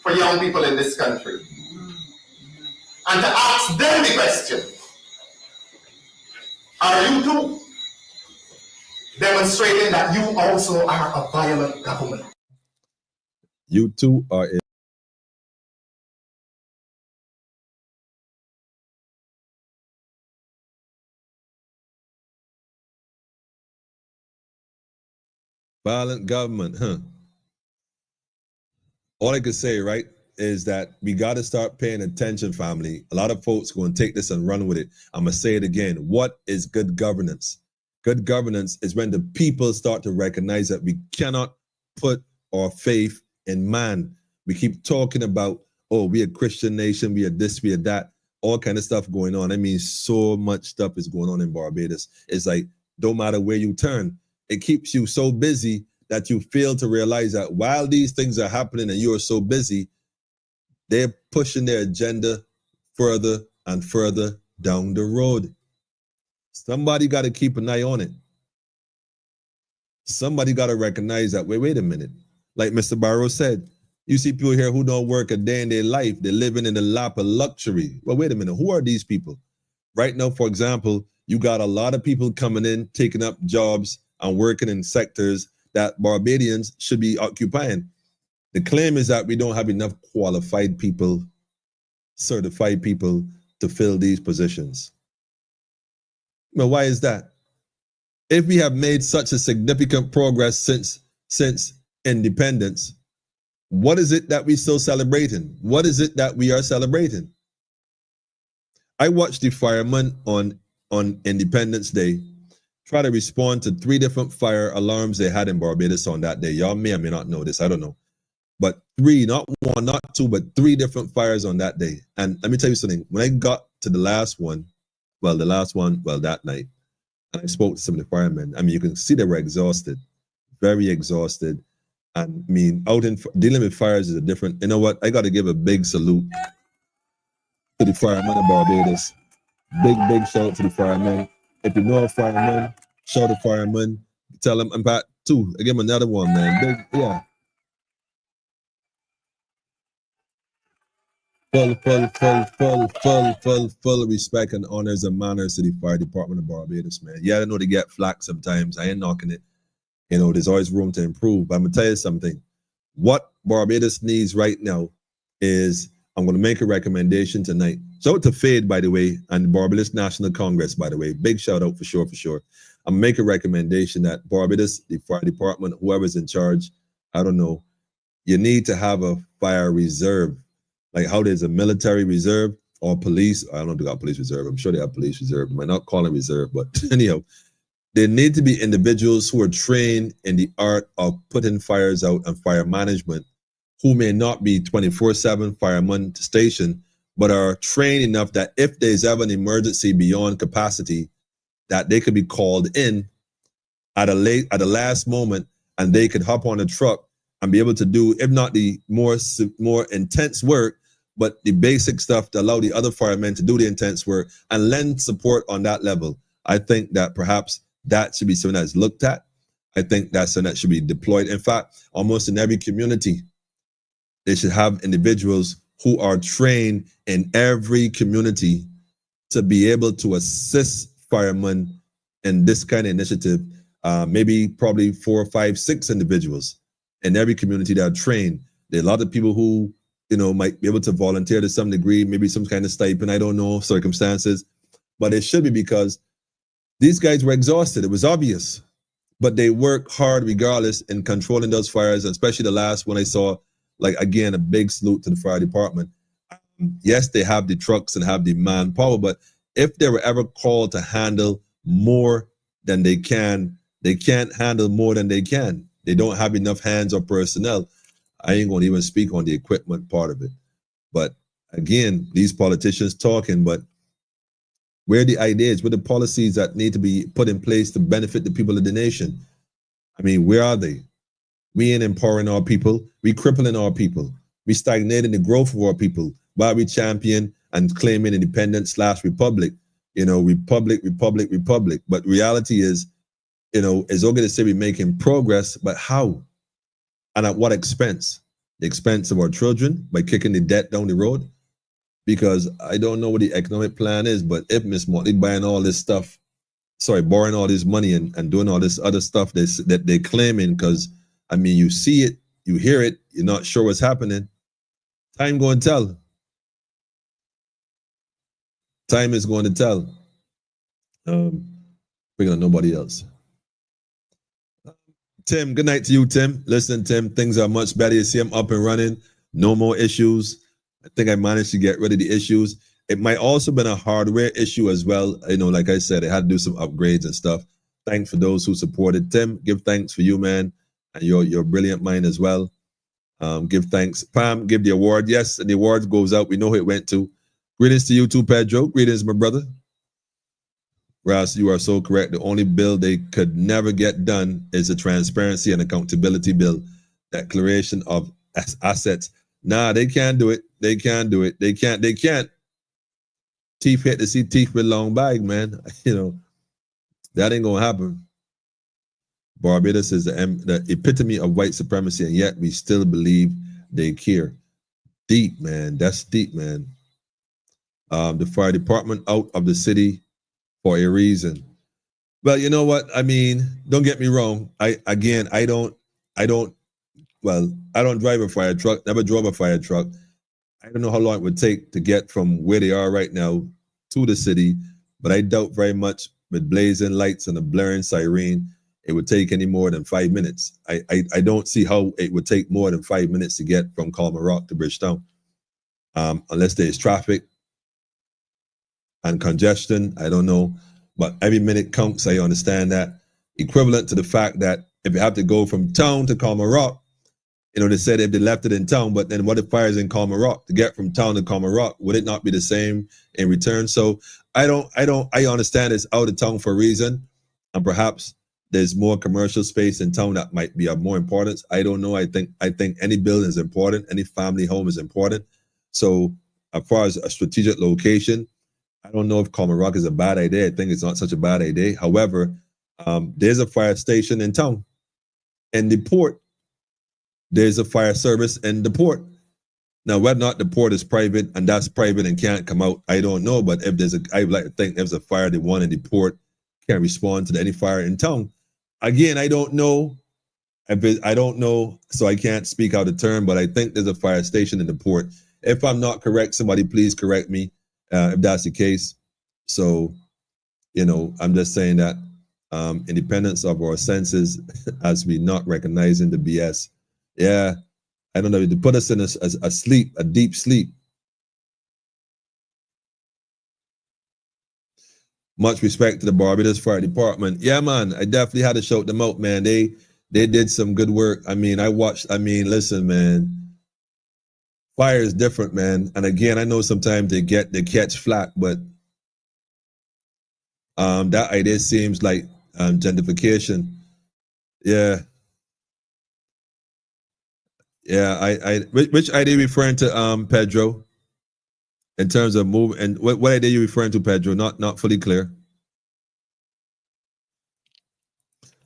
for young people in this country. And to ask them the question, are you too demonstrating that you also are a violent government? You too are a violent government, huh? All I could say, right? is that we got to start paying attention, family. A lot of folks going to take this and run with it. I'm going to say it again. What is good governance? Good governance is when the people start to recognize that we cannot put our faith in man. We keep talking about, oh, we a Christian nation, we are this, we are that, all kind of stuff going on. I mean, so much stuff is going on in Barbados. It's like, don't matter where you turn, it keeps you so busy that you fail to realize that while these things are happening and you are so busy, they're pushing their agenda further and further down the road. Somebody got to keep an eye on it. Somebody got to recognize that, wait a minute. Like Mr. Barrow said, you see people here who don't work a day in their life. They're living in the lap of luxury. Well, wait a minute. Who are these people? Right now, for example, you got a lot of people coming in, taking up jobs and working in sectors that Barbadians should be occupying. The claim is that we don't have enough qualified people, certified people to fill these positions. Well, why is that? If we have made such a significant progress since independence, what is it that we still celebrating? What is it that we are celebrating? I watched the firemen on Independence Day try to respond to 3 different fire alarms they had in Barbados on that day. Y'all may or may not know this, I don't know. But 3, not 1, not 2, but 3 different fires on that day. And let me tell you something, when I got to the last one, that night, and I spoke to some of the firemen, I mean, you can see they were exhausted, very exhausted. And I mean, dealing with fires is a different, you know what? I got to give a big salute to the firemen of Barbados. Big shout out to the firemen. If you know a fireman, shout a fireman. Tell them I'm back too. I give him another one, man. Big, yeah. Full respect and honors and manners to the fire department of Barbados, man. Yeah, I know they get flack sometimes. I ain't knocking it. You know, there's always room to improve. But I'm gonna tell you something. What Barbados needs right now is, I'm gonna make a recommendation tonight. Shout out to Fade, by the way, and the Barbados National Congress, by the way. Big shout out for sure. I'm gonna make a recommendation that Barbados, the fire department, whoever's in charge, I don't know, you need to have a fire reserve. Like how there's a military reserve or police. I don't know if they got police reserve. I'm sure they have police reserve. They might not call it reserve, but anyhow, there need to be individuals who are trained in the art of putting fires out and fire management, who may not be 24/7 firemen to station, but are trained enough that if there's ever an emergency beyond capacity, that they could be called in at the last moment, and they could hop on a truck and be able to do, if not the more intense work, but the basic stuff to allow the other firemen to do the intense work and lend support on that level. I think that perhaps that should be something that's looked at. I think that's something that should be deployed. In fact, almost in every community, they should have individuals who are trained in every community to be able to assist firemen in this kind of initiative. Maybe probably 4, 5, 6 individuals in every community that are trained. There are a lot of people who, you know, might be able to volunteer to some degree, maybe some kind of stipend, I don't know, circumstances. But it should be, because these guys were exhausted. It was obvious. But they work hard regardless in controlling those fires, especially the last one I saw. Like, again, a big salute to the fire department. Yes, they have the trucks and have the manpower, but if they were ever called to handle more than they can't handle more than they can. They don't have enough hands or personnel. I ain't going to even speak on the equipment part of it. But again, these politicians talking, but where are the ideas, where are the policies that need to be put in place to benefit the people of the nation? I mean, where are they? We ain't empowering our people. We crippling our people. We stagnating the growth of our people while we champion and claiming independence/republic. You know, republic. But reality is, you know, it's okay to say we're making progress, but how? And at what expense? The expense of our children by kicking the debt down the road? Because I don't know what the economic plan is, but if Miss Motley buying all this stuff, borrowing all this money and doing all this other stuff that they're claiming, because, I mean, you see it, you hear it, you're not sure what's happening. Time going to tell. Time is going to tell. Bring on nobody else. Tim, good night to you, Tim. Listen, Tim, things are much better. You see him up and running. No more issues. I think I managed to get rid of the issues. It might also been a hardware issue as well. You know, like I said, it had to do some upgrades and stuff. Thanks for those who supported. Tim, give thanks for you, man, and your brilliant mind as well. Give thanks. Pam, give the award. Yes, the award goes out. We know who it went to. Greetings to you too, Pedro. Greetings, my brother. Ross, you are so correct. The only bill they could never get done is a transparency and accountability bill. Declaration of assets. Nah, they can't do it. They can't do it. They can't. Teeth hit to see teeth with long bag, man. You know, that ain't gonna happen. Barbados is the epitome of white supremacy, and yet we still believe they care. Deep, man. That's deep, man. The fire department out of the city for a reason. Well, you know what? I mean, don't get me wrong. I don't drive a fire truck, never drove a fire truck. I don't know how long it would take to get from where they are right now to the city, but I doubt very much with blazing lights and a blaring siren, it would take any more than 5 minutes. I don't see how it would take more than 5 minutes to get from Calma Rock to Bridgetown. Unless there's traffic and congestion, I don't know. But every minute counts, I understand that. Equivalent to the fact that if you have to go from town to Calma Rock, you know, they said if they left it in town, but then what if fire's in Calma Rock? To get from town to Calma Rock, would it not be the same in return? So I understand it's out of town for a reason, and perhaps there's more commercial space in town that might be of more importance. I don't know. I think any building is important, any family home is important. So as far as a strategic location, I don't know if Calma Rock is a bad idea. I think it's not such a bad idea. However, there's a fire station in town. In the port, there's a fire service in the port. Now, whether or not the port is private and that's private and can't come out, I don't know. But if I would like to think there's a fire, the one in the port can respond to any fire in town. Again, I don't know. I don't know, so I can't speak out of turn, but I think there's a fire station in the port. If I'm not correct, somebody please correct me if that's the case. So, you know, I'm just saying that independence of our senses as we not recognizing the BS. Yeah, I don't know, to put us in a sleep, a deep sleep. Much respect to the Barbados Fire Department. Yeah, man, I definitely had to shout them out, man. They did some good work. I mean, listen, man, fire is different, man. And again, I know sometimes they catch flack, but that idea seems like gentrification. Yeah. Yeah, which idea are you referring to, Pedro? In terms of move, and what idea are you referring to, Pedro? Not fully clear.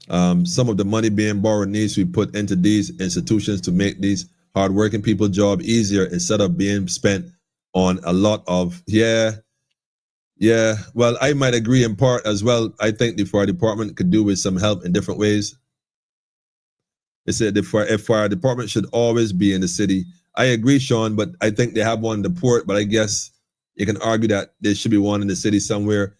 Some of the money being borrowed needs to be put into these institutions to make these hardworking people job easier instead of being spent on a lot of yeah. Well, I might agree in part as well. I think the fire department could do with some help in different ways. They said the fire department should always be in the city. I agree, Sean, but I think they have one in the port, but I guess you can argue that there should be one in the city somewhere.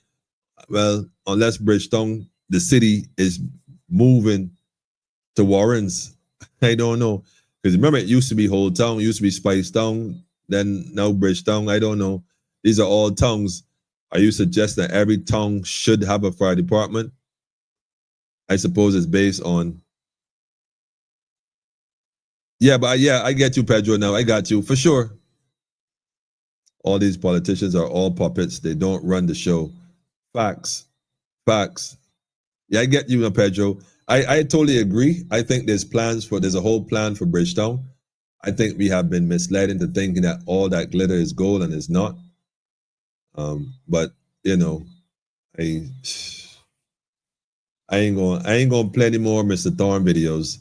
Well, unless Bridgetown, the city is moving to Warrens. I don't know. Because remember, it used to be Whole Town, it used to be Spice Town, then now Bridgetown. I don't know. These are all towns. Are you suggesting that every town should have a fire department? I suppose it's based on. Yeah, but I get you, Pedro, now. I got you, for sure. All these politicians are all puppets. They don't run the show. Facts. Yeah, I get you, now, Pedro. I totally agree. I think there's a whole plan for Bridgetown. I think we have been misled into thinking that all that glitter is gold and it's not. But, you know, I ain't gonna play any more Mr. Thorne videos.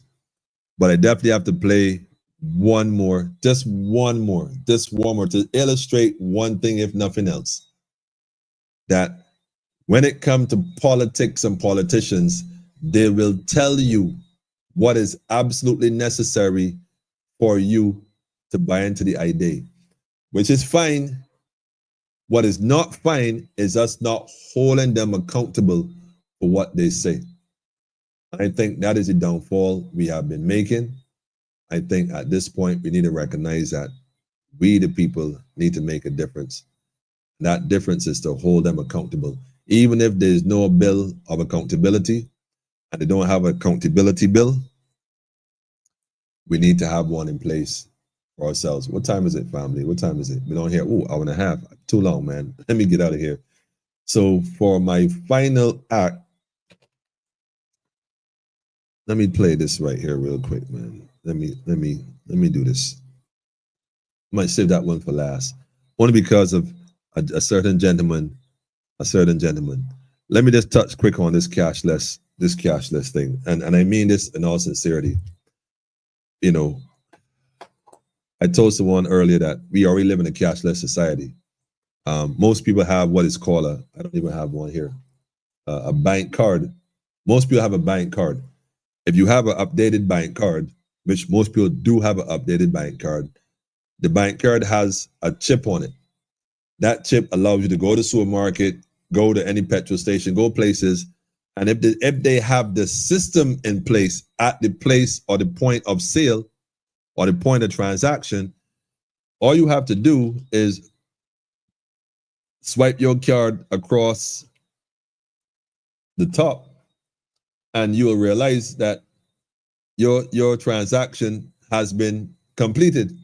But I definitely have to play just one more to illustrate one thing, if nothing else. That when it comes to politics and politicians, they will tell you what is absolutely necessary for you to buy into the idea, which is fine. What is not fine is us not holding them accountable for what they say. I think that is the downfall we have been making. I think at this point, we need to recognize that we, the people, need to make a difference. That difference is to hold them accountable. Even if there's no bill of accountability and they don't have an accountability bill, we need to have one in place for ourselves. What time is it, family? What time is it? Been on here, hour and a half. Too long, man. Let me get out of here. So for my final act, let me play this right here real quick, man. Let me do this. I might save that one for last. Only because of a certain gentleman. Let me just touch quick on this cashless thing. And I mean this in all sincerity. You know, I told someone earlier that we already live in a cashless society. Most people have what is called I don't even have one here, a bank card. Most people have a bank card. If you have an updated bank card, which most people do have an updated bank card, the bank card has a chip on it. That chip allows you to go to the supermarket, go to any petrol station, go places, and if they have the system in place at the place or the point of sale or the point of transaction, all you have to do is swipe your card across the top, and you will realize that your transaction has been completed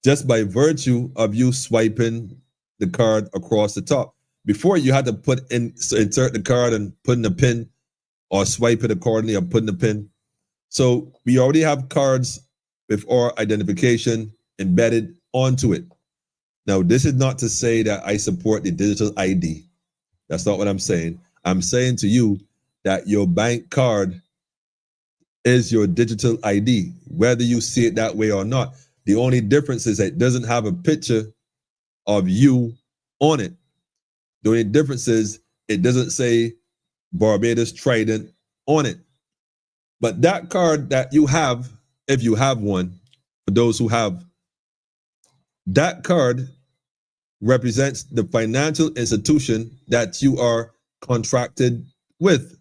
just by virtue of you swiping the card across the top. Before, you had to insert the card and put in a pin, or swipe it accordingly or put in a pin. So we already have cards with our identification embedded onto it. Now, this is not to say that I support the digital ID. That's not what I'm saying. I'm saying to you that your bank card is your digital ID, whether you see it that way or not. The only difference is that it doesn't have a picture of you on it. The only difference is it doesn't say Barbados Trident on it. But that card that you have, if you have one, for those who have, that card represents the financial institution that you are contracted with,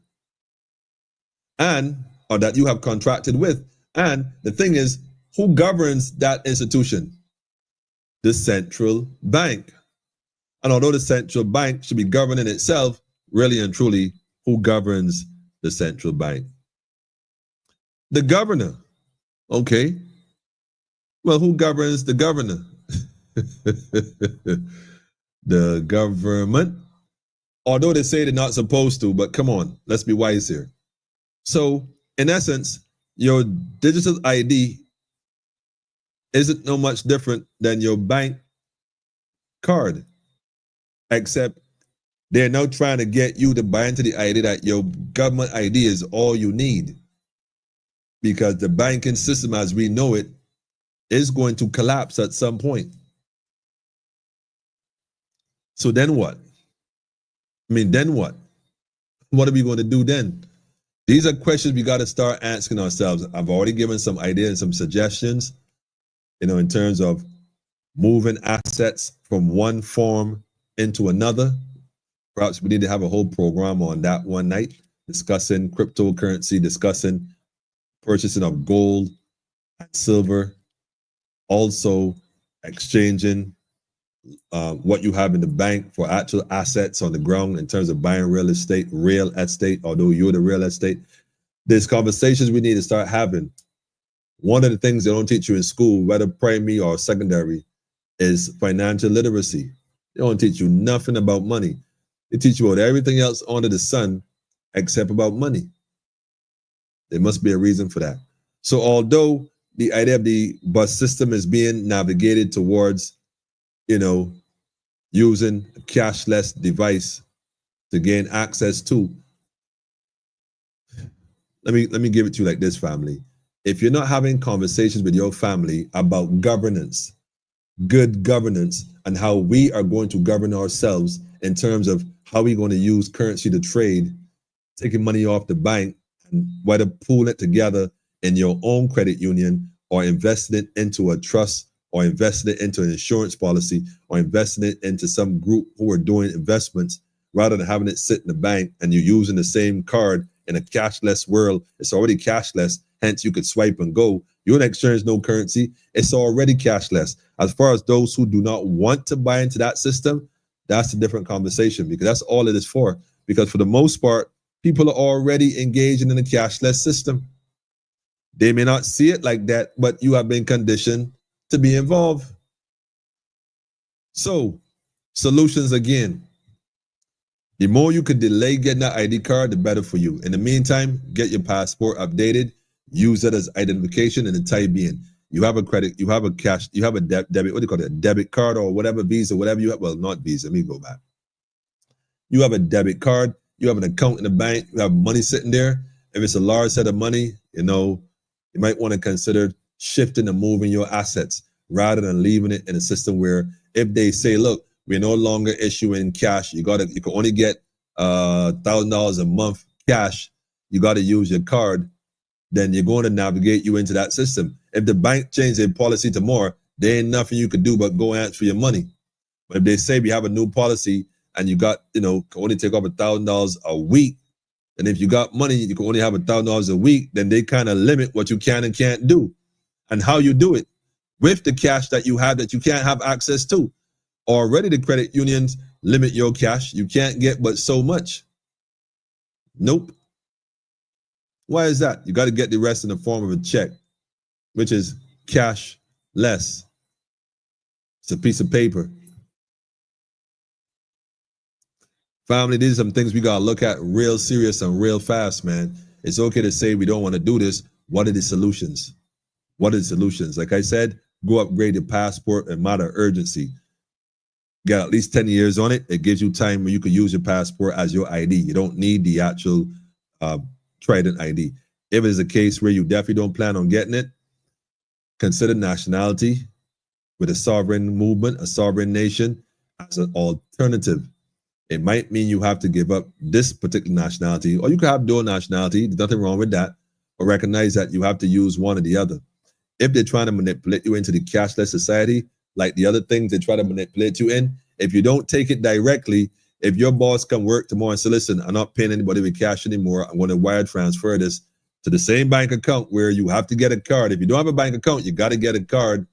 or that you have contracted with. And the thing is, who governs that institution? The central bank. And although the central bank should be governing itself, really and truly, who governs the central bank? The governor. Okay. Well, who governs the governor? The government. Although they say they're not supposed to, but come on, let's be wise here. So, in essence, your digital ID isn't no much different than your bank card, except they're now trying to get you to buy into the idea that your government ID is all you need, because the banking system as we know it is going to collapse at some point. So then what? Then what? What are we going to do then? These are questions we got to start asking ourselves. I've already given some ideas and some suggestions, in terms of moving assets from one form into another. Perhaps we need to have a whole program on that one night, discussing cryptocurrency, discussing purchasing of gold and silver, also exchanging what you have in the bank for actual assets on the ground in terms of buying real estate, although you're the real estate. There's conversations we need to start having. One of the things they don't teach you in school, whether primary or secondary, is financial literacy. They don't teach you nothing about money. They teach you about everything else under the sun except about money. There must be a reason for that. So although the idea of the bus system is being navigated towards, using a cashless device to gain access to, let me give it to you like this, family. If you're not having conversations with your family about governance, good governance, and how we are going to govern ourselves in terms of how we're going to use currency to trade, taking money off the bank, and whether pooling it together in your own credit union or investing it into a trust or investing it into an insurance policy or investing it into some group who are doing investments, rather than having it sit in the bank and you're using the same card in a cashless world. It's already cashless. Hence, you could swipe and go. You don't exchange no currency. It's already cashless. As far as those who do not want to buy into that system, that's a different conversation, because that's all it is for. Because for the most part, people are already engaging in a cashless system. They may not see it like that, but you have been conditioned to be involved. So, solutions again. The more you could delay getting that ID card, the better for you. In the meantime, get your passport updated, use it as identification, and then type in. You have a credit, you have a cash, you have a debit, what do you call it, a debit card or whatever, Visa, whatever you have. Well, not Visa, let me go back. You have a debit card, you have an account in the bank, you have money sitting there. If it's a large set of money, you might want to consider shifting and moving your assets rather than leaving it in a system where if they say, look, we're no longer issuing cash, you can only get $1,000 a month cash, you got to use your card, then you're going to navigate you into that system. If the bank changes their policy tomorrow, there ain't nothing you could do but go ask for your money. But if they say we have a new policy and you got, can only take off $1,000 a week, and if you got money, you can only have $1,000 a week, then they kind of limit what you can and can't do and how you do it with the cash that you have that you can't have access to. Already the credit unions limit your cash. You can't get but so much. Nope. Why is that? You got to get the rest in the form of a check, which is cash less. It's a piece of paper. Family, these are some things we got to look at real serious and real fast, man. It's okay to say we don't want to do this. What are the solutions? What are the solutions? Like I said, go upgrade your passport in matter of urgency. Got at least 10 years on it. It gives you time where you can use your passport as your ID. You don't need the actual Trident ID. If it's a case where you definitely don't plan on getting it, consider nationality with a sovereign movement, a sovereign nation as an alternative. It might mean you have to give up this particular nationality, or you could have dual nationality. There's nothing wrong with that. But recognize that you have to use one or the other. If they're trying to manipulate you into the cashless society, like the other things they try to manipulate you in, if you don't take it directly, if your boss come work tomorrow and say, listen, I'm not paying anybody with cash anymore, I'm going to wire transfer this to the same bank account where you have to get a card. If you don't have a bank account, you got to get a card.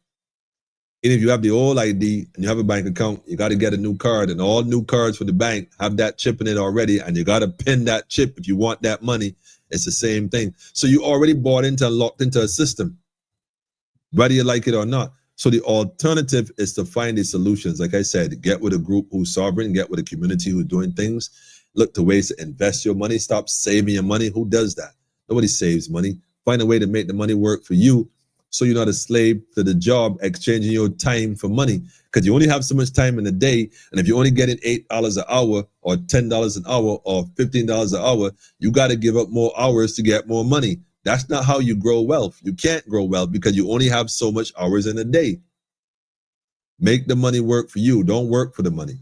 And if you have the old ID and you have a bank account, you got to get a new card. And all new cards for the bank have that chip in it already. And you got to pin that chip if you want that money. It's the same thing. So you already bought into and locked into a system, whether you like it or not. So the alternative is to find the solutions. Like I said, get with a group who's sovereign, get with a community who's doing things. Look to ways to invest your money. Stop saving your money. Who does that? Nobody saves money. Find a way to make the money work for you so you're not a slave to the job, exchanging your time for money. Because you only have so much time in a day. And if you're only getting $8 an hour or $10 an hour or $15 an hour, you got to give up more hours to get more money. That's not how you grow wealth. You can't grow wealth because you only have so much hours in a day. Make the money work for you. Don't work for the money.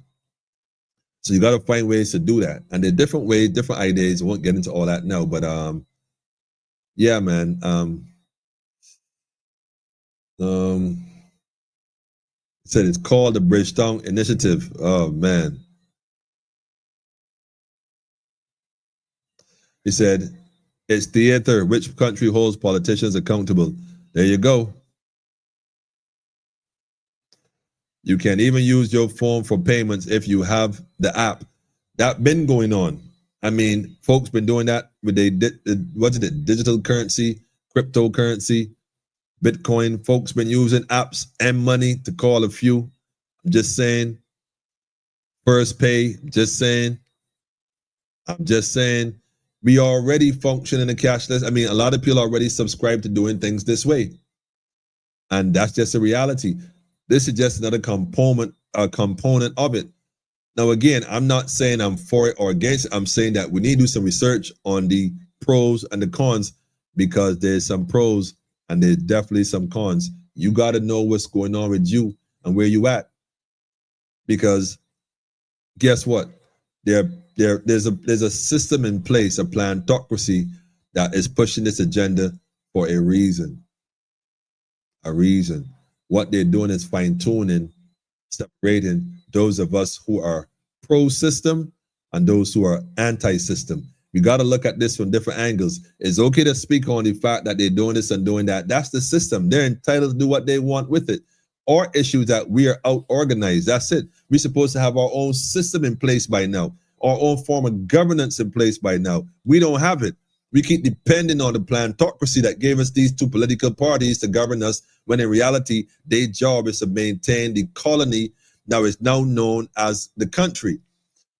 So you got to find ways to do that. And there are different ways, different ideas. I won't get into all that now, but yeah, man. It said it's called the Bridgetown Initiative. Oh man. He said it's theater. Which country holds politicians accountable? There you go. You can even use your phone for payments if you have the app. That been going on. I mean, folks been doing that with digital currency, cryptocurrency, Bitcoin. Folks been using apps and money to call a few. I'm just saying. First pay, I'm just saying. We already function in a cashless. I mean, a lot of people already subscribe to doing things this way. And that's just a reality. This is just another component of it. Now, again, I'm not saying I'm for it or against it. I'm saying that we need to do some research on the pros and the cons, because there's some pros and there's definitely some cons. You got to know what's going on with you and where you at. Because guess what? There's a system in place, a plantocracy that is pushing this agenda for a reason. A reason. What they're doing is fine-tuning, separating those of us who are pro-system and those who are anti-system. We got to look at this from different angles. It's okay to speak on the fact that they're doing this and doing that. That's the system. They're entitled to do what they want with it. Our issue is that we are out organized. That's it. We're supposed to have our own system in place by now, our own form of governance in place by now. We don't have it. We keep depending on the plantocracy that gave us these two political parties to govern us, when in reality, their job is to maintain the colony that is now known as the country.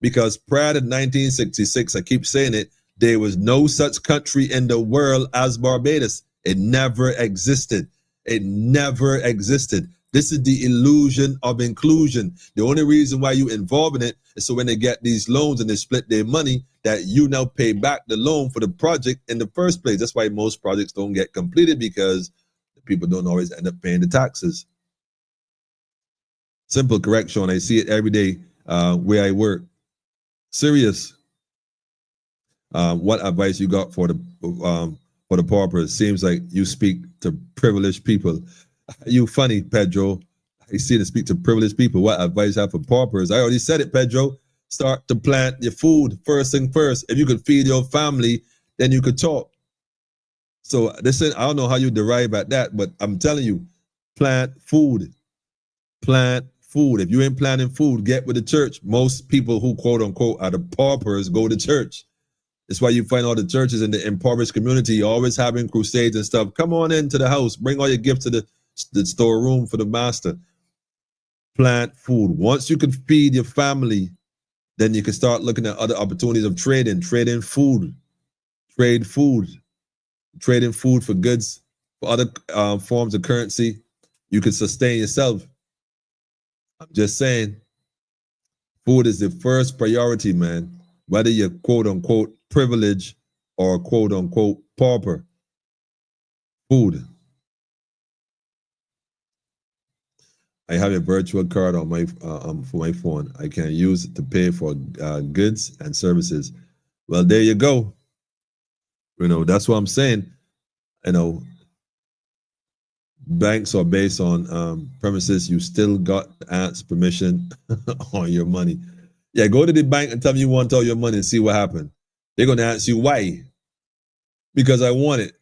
Because prior to 1966, I keep saying it, there was no such country in the world as Barbados. It never existed. It never existed. This is the illusion of inclusion. The only reason why you involve in it is so when they get these loans and they split their money, that you now pay back the loan for the project in the first place. That's why most projects don't get completed, because the people don't always end up paying the taxes. Simple correction. I see it every day where I work. Serious. What advice you got for the paupers? Seems like you speak to privileged people. You funny, Pedro. I see to speak to privileged people. What advice I have for paupers? I already said it, Pedro. Start to plant your food first thing first. If you could feed your family, then you could talk. So listen, I don't know how you derive at that, but I'm telling you, plant food. Plant food. If you ain't planting food, get with the church. Most people who quote unquote are the paupers go to church. That's why you find all the churches in the impoverished community always having crusades and stuff. Come on into the house. Bring all your gifts to the storeroom for the master. Plant food. Once you can feed your family, then you can start looking at other opportunities of trading food, trading food for goods, for other forms of currency. You can sustain yourself. I'm just saying, food is the first priority, man. Whether you're quote unquote privileged or quote unquote pauper. Food. I have a virtual card on my for my phone. I can use it to pay for goods and services. Well, there you go. You know, that's what I'm saying. You know, banks are based on premises. You still got to ask permission on your money. Yeah, go to the bank and tell them you want all your money and see what happened. They're going to ask you why. Because I want it.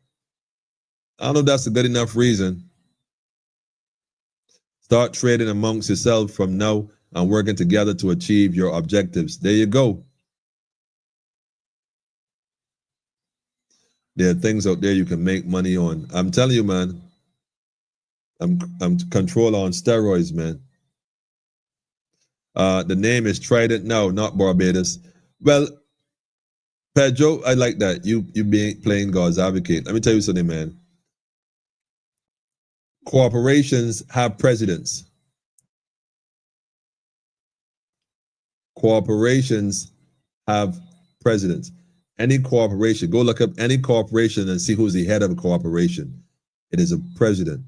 I don't know if that's a good enough reason. Start trading amongst yourself from now and working together to achieve your objectives. There you go. There are things out there you can make money on. I'm telling you, man. I'm control on steroids, man. The name is Trident now, not Barbados. Well, Pedro, I like that. You being playing God's advocate. Let me tell you something, man. Corporations have presidents. Corporations have presidents. Any corporation, go look up any corporation and see who's the head of a corporation. It is a president.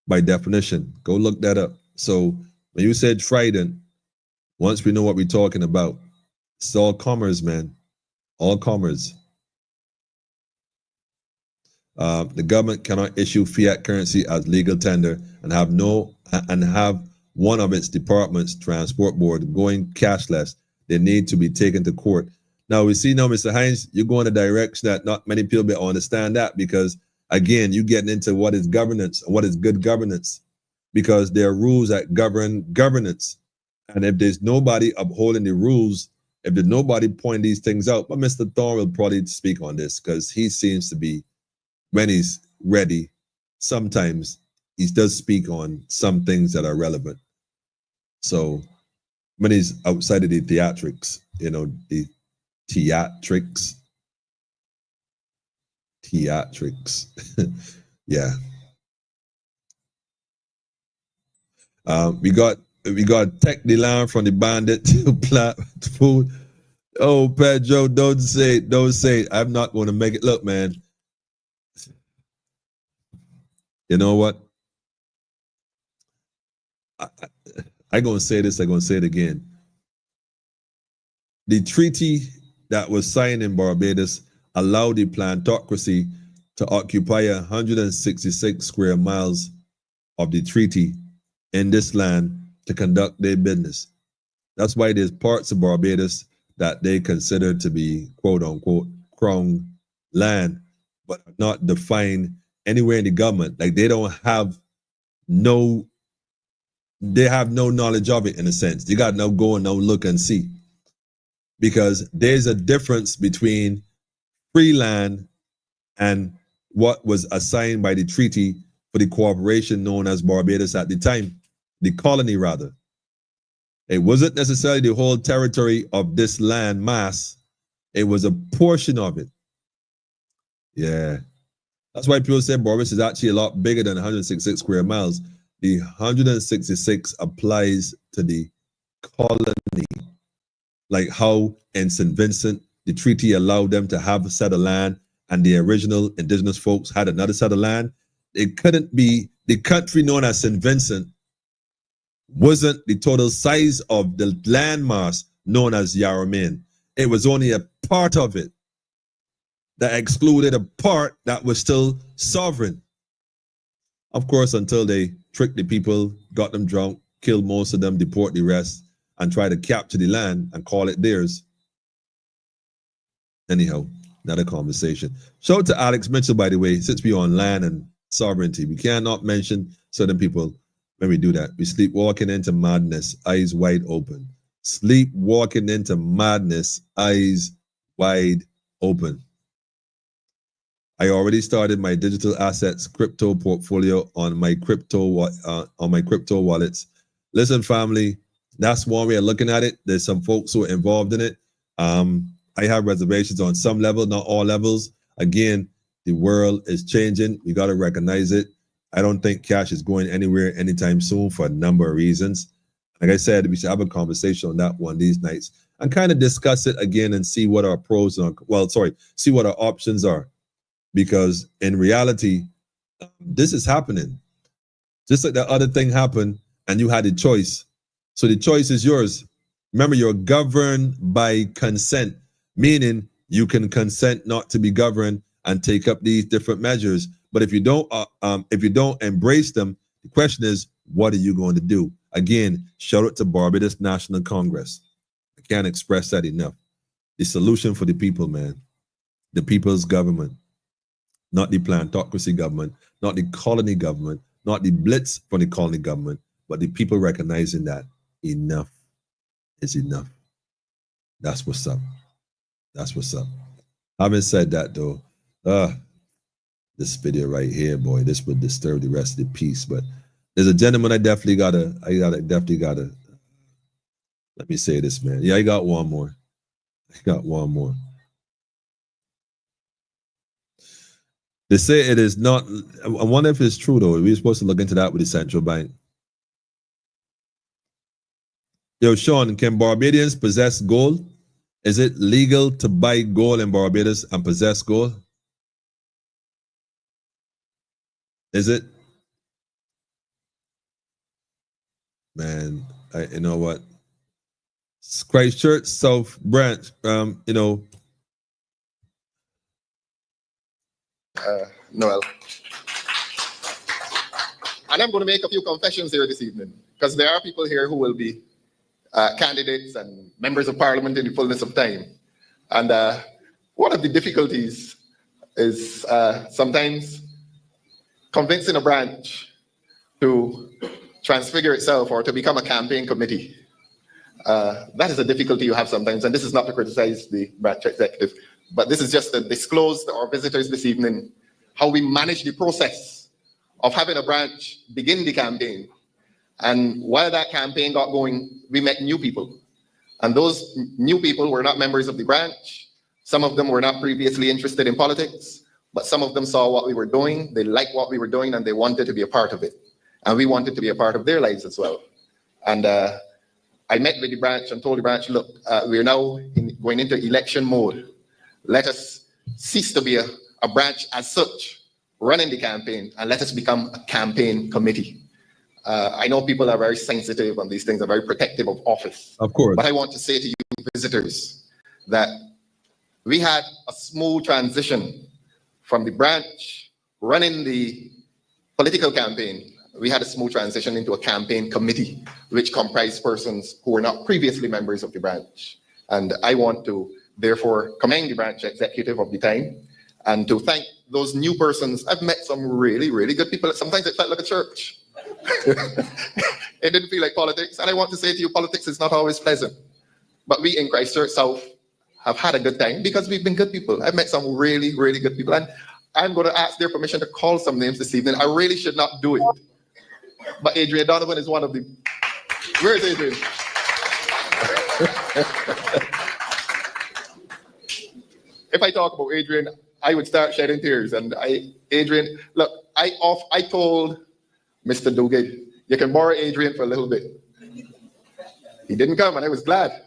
By definition, go look that up. So when you said Trident, once we know what we're talking about, it's all commerce, man. All commerce. The government cannot issue fiat currency as legal tender and have one of its departments, transport board, going cashless. They need to be taken to court. Now we see now, Mr. Hines, you're going a direction that not many people will understand that, because again, you're getting into what is governance and what is good governance, because there are rules that govern governance. And if there's nobody upholding the rules, if there's nobody pointing these things out, but Mr. Thorne will probably speak on this, because he seems to be, when he's ready, sometimes he does speak on some things that are relevant. So when he's outside of the theatrics, you know, the theatrics, yeah. We got Tech the line from the bandit to plant food. Oh, Pedro, don't say it. I'm not going to make it. Look, man. You know what? I'm going to say this. I'm going to say it again. The treaty that was signed in Barbados allowed the plantocracy to occupy 166 square miles of the treaty in this land to conduct their business. That's why there's parts of Barbados that they consider to be quote unquote crown land, but are not defined anywhere in the government. Like they have no knowledge of it in a sense. You got to go and look and see, because there's a difference between free land and what was assigned by the treaty for the corporation known as Barbados at the time, the colony rather. It wasn't necessarily the whole territory of this land mass. It was a portion of it. Yeah. That's why people say Barbados is actually a lot bigger than 166 square miles. The 166 applies to the colony. Like how in St. Vincent, the treaty allowed them to have a set of land and the original indigenous folks had another set of land. It couldn't be, the country known as St. Vincent wasn't the total size of the landmass known as Yarramin. It was only a part of it that excluded a part that was still sovereign. Of course, until they tricked the people, got them drunk, killed most of them, deport the rest, and try to capture the land and call it theirs. Anyhow, another conversation. Shout out to Alex Mitchell, by the way, since we're on land and sovereignty, we cannot mention certain people when we do that. We sleepwalking into madness, eyes wide open. Sleepwalking into madness, eyes wide open. I already started my digital assets crypto portfolio on my crypto wallets. Listen, family, that's one way of looking at it. There's some folks who are involved in it. I have reservations on some level, not all levels. Again, the world is changing. We got to recognize it. I don't think cash is going anywhere anytime soon for a number of reasons. Like I said, we should have a conversation on that one these nights and kind of discuss it again and see what our pros are. See what our options are. Because in reality, this is happening. Just like that other thing happened and you had a choice. So the choice is yours. Remember, you're governed by consent, meaning you can consent not to be governed and take up these different measures. But if you don't embrace them, the question is, what are you going to do? Again, shout out to Barbados National Congress. I can't express that enough. The solution for the people, man. The people's government. Not the plantocracy government, not the colony government, not the blitz from the colony government, but the people recognizing that enough is enough. That's what's up. That's what's up. Having said that, though, this video right here, boy, this would disturb the rest of the piece. But there's a gentleman I definitely gotta. Let me say this, man. Yeah, I got one more. They say it is not. I wonder if it's true, though. We're supposed to look into that with the central bank. Yo, Sean, can Barbadians possess gold? Is it legal to buy gold in Barbados and possess gold? Is it? Man, you know what? Christchurch, South Branch, Noel. And I'm going to make a few confessions here this evening, because there are people here who will be candidates and members of parliament in the fullness of time. And one of the difficulties is sometimes convincing a branch to transfigure itself or to become a campaign committee. That is a difficulty you have sometimes, and this is not to criticize the branch executive, but this is just to disclose to our visitors this evening how we manage the process of having a branch begin the campaign. And while that campaign got going, we met new people. And those new people were not members of the branch. Some of them were not previously interested in politics, but some of them saw what we were doing, they liked what we were doing, and they wanted to be a part of it. And we wanted to be a part of their lives as well. And I met with the branch and told the branch, look, we're now going into election mode. Let us cease to be a branch as such, running the campaign, and let us become a campaign committee. I know people are very sensitive on these things, are very protective of office. Of course. But I want to say to you visitors that we had a smooth transition from the branch running the political campaign. We had a smooth transition into a campaign committee, which comprised persons who were not previously members of the branch. And I want to therefore commend the branch executive of the time and to thank those new persons. I've met some really, really good people. Sometimes it felt like a church. It didn't feel like politics. And I want to say to you, politics is not always pleasant. But we in Christchurch South have had a good time because we've been good people. I've met some really, really good people. And I'm going to ask their permission to call some names this evening. I really should not do it. But Adrian Donovan is one of them. Where's Adrian? If I talk about Adrian, I would start shedding tears. And Adrian, look, I told Mr. Duguay, you can borrow Adrian for a little bit. He didn't come, and I was glad.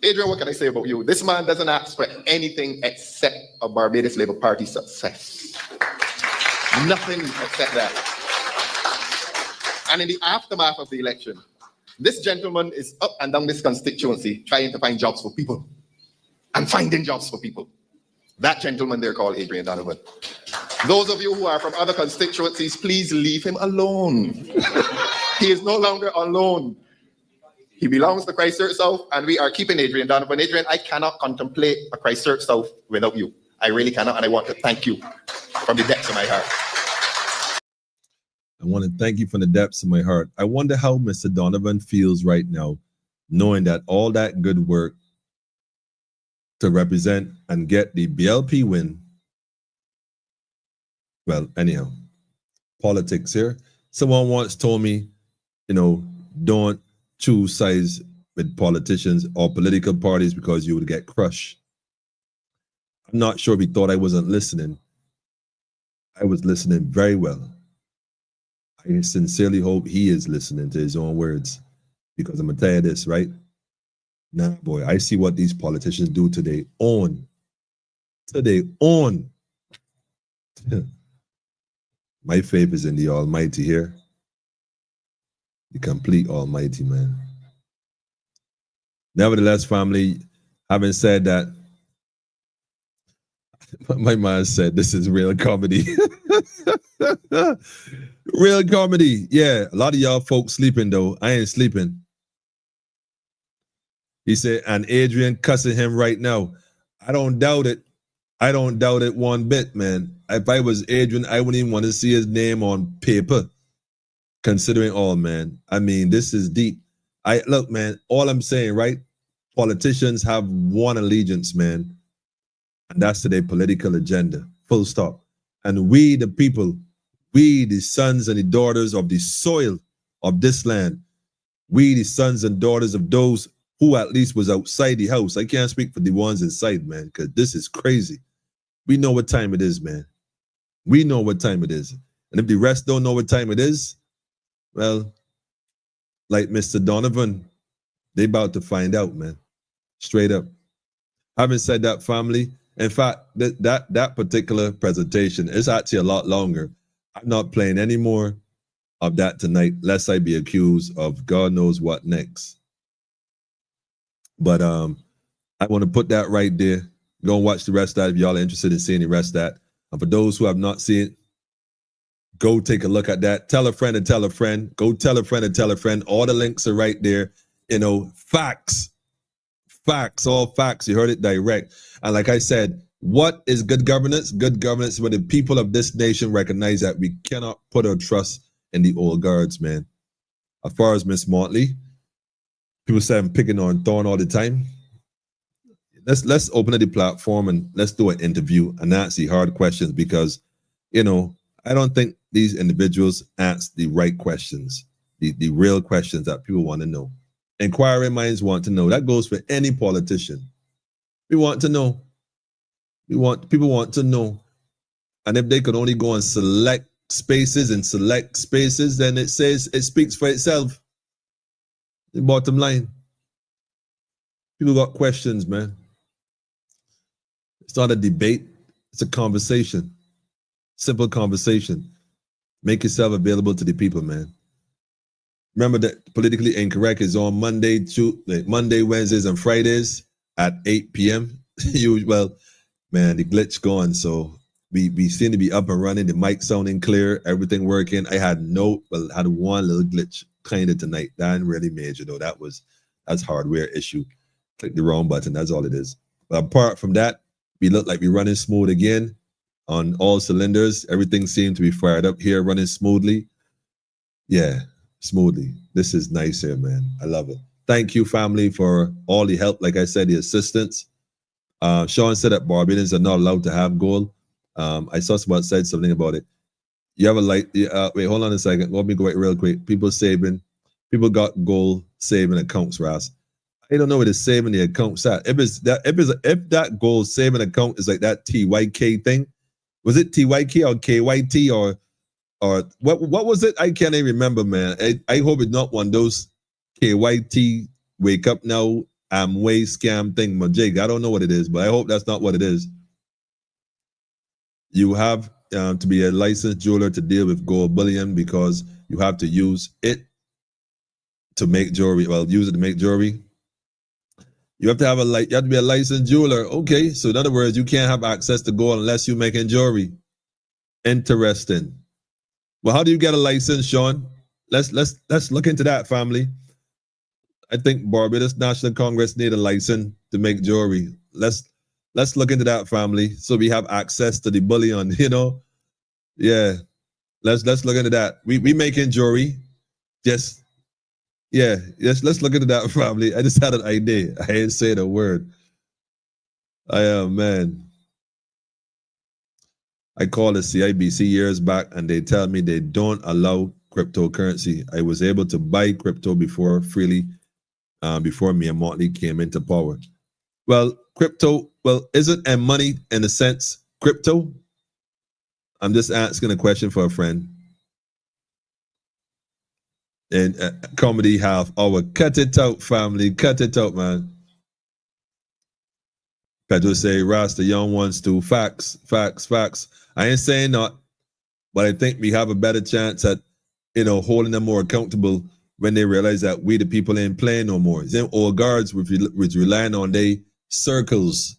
Adrian, what can I say about you? This man doesn't ask for anything except a Barbados Labour Party success. Nothing except that. And in the aftermath of the election, this gentleman is up and down this constituency trying to find jobs for people and finding jobs for people. That gentleman there called Adrian Donovan. Those of you who are from other constituencies, please leave him alone. He is no longer alone. He belongs to Christchurch South, and we are keeping Adrian Donovan. Adrian, I cannot contemplate a Christchurch South without you. I really cannot, and I want to thank you from the depths of my heart. I want to thank you from the depths of my heart. I wonder how Mr. Donovan feels right now, knowing that all that good work to represent and get the BLP win. Well, anyhow, politics here. Someone once told me, don't choose sides with politicians or political parties because you would get crushed. I'm not sure if he thought I wasn't listening. I was listening very well. I sincerely hope he is listening to his own words, because I'm gonna tell you this, right? Nah, boy, I see what these politicians do today on. My faith is in the Almighty here. The complete Almighty, man. Nevertheless, family, having said that, my man said this is real comedy. Real comedy. Yeah, a lot of y'all folks sleeping though. I ain't sleeping. He said, and Adrian cussing him right now. I don't doubt it. I don't doubt it one bit, man. If I was Adrian, I wouldn't even want to see his name on paper. Considering all, man. I mean, this is deep. Look, man, all I'm saying, right? Politicians have one allegiance, man. And that's to their political agenda. Full stop. And we, the people, we, the sons and the daughters of the soil of this land, we, the sons and daughters of those who at least was outside the house. I can't speak for the ones inside, man, because this is crazy. We know what time it is, man. We know what time it is. And if the rest don't know what time it is, well, like Mr. Donovan, they about to find out, man. Straight up. Having said that, family, in fact, that particular presentation is actually a lot longer. I'm not playing any more of that tonight, lest I be accused of God knows what next. But I want to put that right there. Go and watch the rest of that if y'all are interested in seeing the rest of that. And for those who have not seen it, go take a look at that. Tell a friend and tell a friend. Go tell a friend and tell a friend. All the links are right there. Facts. Facts, all facts. You heard it direct. And like I said, what is good governance? Good governance when the people of this nation recognize that we cannot put our trust in the old guards, man. As far as Miss Motley, people say I'm picking on Thorn all the time. Let's open up the platform and let's do an interview and answer the hard questions, because, I don't think these individuals ask the right questions, the real questions that people want to know. Inquiring minds want to know. That goes for any politician. We want to know. People want to know. And if they could only go and select spaces, then it speaks for itself. The bottom line. People got questions, man. It's not a debate. It's a conversation. Simple conversation. Make yourself available to the people, man. Remember that Politically Incorrect is on Monday, Wednesdays, and Fridays at 8 p.m. Well, man, the glitch gone. So we seem to be up and running. The mic sounding clear, everything working. I had one little glitch kind of tonight. That ain't really major though. That was That's hardware issue. Click the wrong button. That's all it is. But apart from that, we look like we're running smooth again on all cylinders. Everything seemed to be fired up here, running smoothly. Yeah, smoothly. This is nice here, man. I love it. Thank you, family, for all the help. Like I said, the assistance. Sean said that Barbadians are not allowed to have gold. I saw someone said something about it. You have a wait, hold on a second. Let me go real quick. People got gold saving accounts, Ross. I don't know what it's saving the accounts at. If that gold saving account is like that TYK thing, was it TYK or KYT or what was it? I can't even remember, man. I hope it's not one of those KYT wake up now Amway scam thing, Majig. I don't know what it is, but I hope that's not what it is. You have to be a licensed jeweler to deal with gold bullion because you have to use it to make jewelry. Well, use it to make jewelry. You have to have you have to be a licensed jeweler. Okay, so in other words, you can't have access to gold unless you're making jewelry. Interesting. Well, how do you get a license, Sean? Let's look into that, family. I think Barbados National Congress need a license to make jewelry. Let's look into that, family, so we have access to the bullion. You know, yeah. Let's look into that. We making jewelry. Let's look into that, family. I just had an idea. I ain't saying a word. Man. I called the CIBC years back and they tell me they don't allow cryptocurrency. I was able to buy crypto freely before me and Motley came into power. Well, crypto, isn't a money in a sense crypto? I'm just asking a question for a friend. And comedy half hour. Cut it out, family. Cut it out, man. Pedro say, Ross, the young ones too. Facts. I ain't saying not, but I think we have a better chance at, holding them more accountable when they realize that we the people ain't playing no more. Them old guards which relying on they circles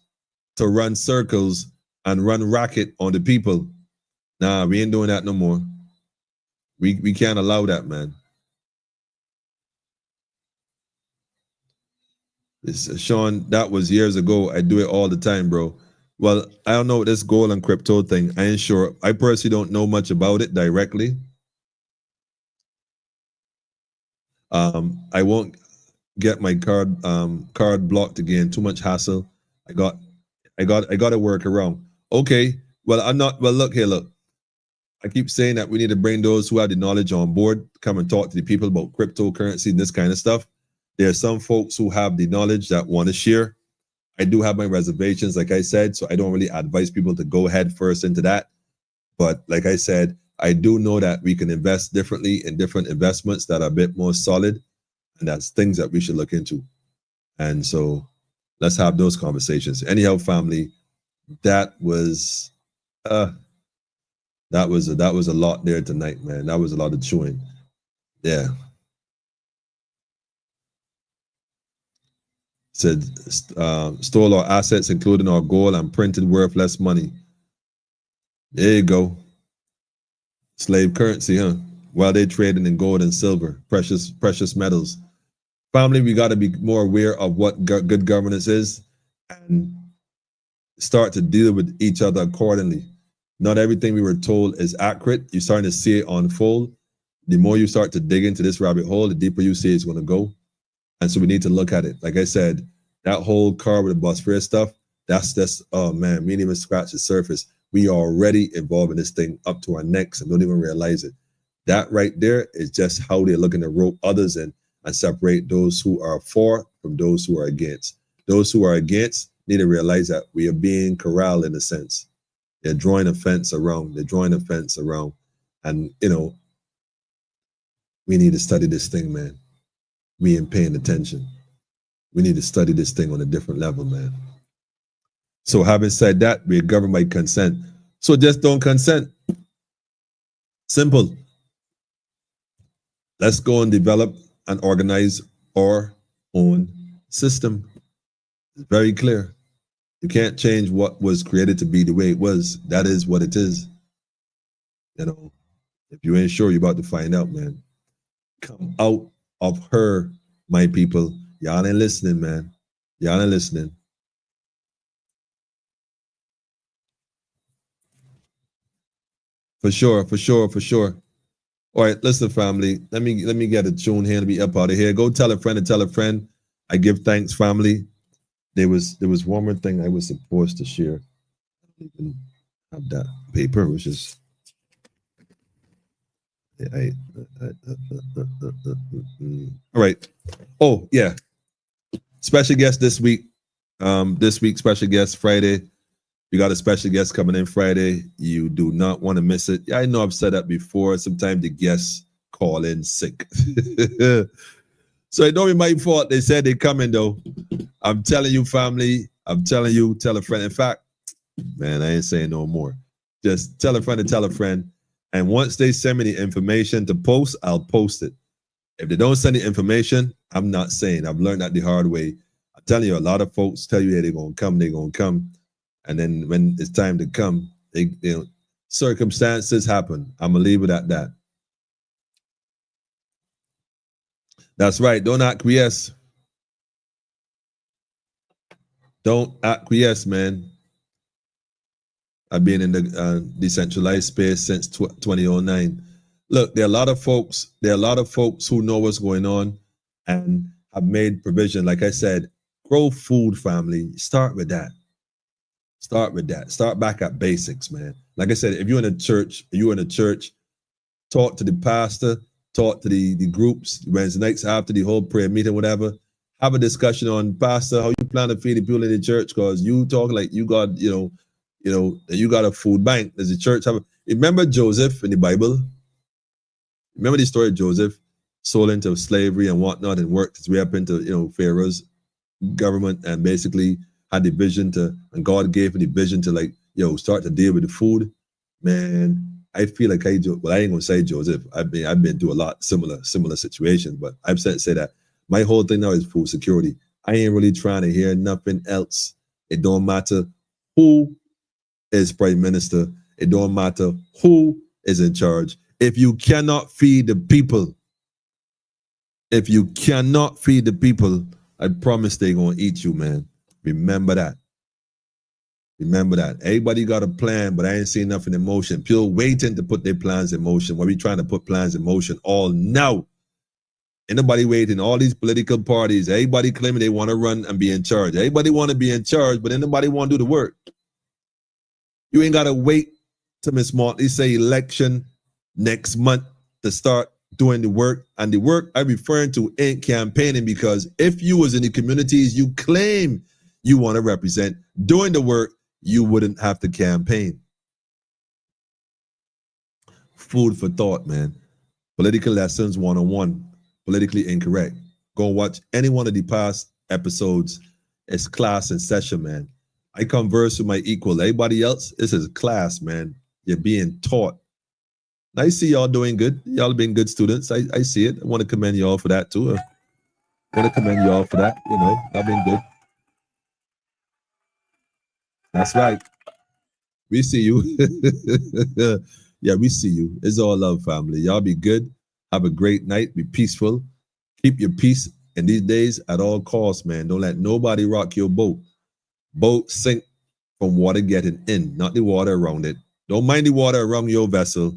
to run circles and run racket on the people. Nah, we ain't doing that no more. We can't allow that, man. Sean, that was years ago. I do it all the time, bro. Well, I don't know this gold and crypto thing. I ain't sure. I personally don't know much about it directly. I won't get my card blocked again. Too much hassle. I got to work around. Okay. Well, I'm not. Well, look. I keep saying that we need to bring those who have the knowledge on board, come and talk to the people about cryptocurrency and this kind of stuff. There are some folks who have the knowledge that want to share. I do have my reservations, like I said, so I don't really advise people to go head first into that. But like I said, I do know that we can invest differently in different investments that are a bit more solid, and that's things that we should look into. And so let's have those conversations. Anyhow, family, that was a lot there tonight, man. That was a lot of chewing. Yeah. Said stole our assets, including our gold, and printed worth less money. There you go. Slave currency, huh? While they trading in gold and silver, precious metals. Family, we got to be more aware of what good governance is and start to deal with each other accordingly. Not everything we were told is accurate. You're starting to see it unfold. The more you start to dig into this rabbit hole, the deeper you see it's going to go. And so we need to look at it. Like I said, that whole car with the Bosphorus stuff, that's oh man, we didn't even scratch the surface. We are already involved in this thing up to our necks and don't even realize it. That right there is just how they're looking to rope others in and separate those who are for from those who are against. Those who are against need to realize that we are being corralled in a sense. They're drawing a fence around. And, we need to study this thing, man. We ain't paying attention. We need to study this thing on a different level, man. So having said that, we're governed by consent. So just don't consent. Simple. Let's go and develop and organize our own system. It's very clear. You can't change what was created to be the way it was. That is what it is. If you ain't sure, you're about to find out, man. Come out of her, my people. Y'all ain't listening, man. Y'all ain't listening. For sure, for sure, for sure. All right, listen, family. Let me get a tune here to be up out of here. Go tell a friend and tell a friend. I give thanks, family. There was one more thing I was supposed to share. I don't even have that paper, which is all right. Oh yeah, special guest this week. This week special guest Friday. We got a special guest coming in Friday. You do not want to miss it. Yeah, I know I've said that before. Sometimes the guests call in sick. So it don't be my fault. They said they coming though. I'm telling you, family. I'm telling you, tell a friend. In fact, man, I ain't saying no more. Just tell a friend to tell a friend. And once they send me the information to post, I'll post it. If they don't send the information, I'm not saying. I've learned that the hard way. I'm telling you, a lot of folks tell you, hey, they're going to come. And then when it's time to come, circumstances happen. I'm going to leave it at that. That's right. Don't acquiesce. Don't acquiesce, man. I've been in the decentralized space since 2009. Look, there are a lot of folks. There are a lot of folks who know what's going on and have made provision. Like I said, grow food, family. Start with that. Start with that. Start back at basics, man. Like I said, if you're in a church, talk to the pastor, talk to the groups Wednesday nights after the whole prayer meeting, whatever. Have a discussion on, Pastor, how you plan to feed the people in the church, because you talk like you got, you got a food bank. Does the church have remember Joseph in the Bible? Remember the story of Joseph sold into slavery and whatnot and worked his way up into, Pharaoh's government and basically had the vision and God gave him the vision to start to deal with the food. Man, I feel like I ain't gonna say Joseph. I've been through a lot similar situations, but I've said say that my whole thing now is food security. I ain't really trying to hear nothing else. It don't matter who is prime minister. It don't matter who is in charge. If you cannot feed the people, I promise they're gonna eat you, man. Remember that. Everybody got a plan, but I ain't seen nothing in motion. People waiting to put their plans in motion. Why we trying to put plans in motion all now? Ain't nobody waiting. All these political parties, everybody claiming they want to run and be in charge. Everybody want to be in charge, but anybody want to do the work. You ain't got to wait to Miss Martley say election next month to start doing the work. And the work I'm referring to ain't campaigning, because if you was in the communities you claim you want to represent doing the work, you wouldn't have to campaign. Food for thought, man. Political lessons 101. Politically incorrect. Go watch any one of the past episodes. It's class in session, man. I converse with my equal. Everybody else, this is class, man. You're being taught. I see y'all doing good. Y'all been good students. I see it. I want to commend y'all for that too. Y'all been good. That's right. We see you. Yeah, we see you. It's all love, family. Y'all be good. Have a great night. Be peaceful. Keep your peace in these days at all costs, man. Don't let nobody rock your boat. Boat sink from water getting in, not the water around it. Don't mind the water around your vessel.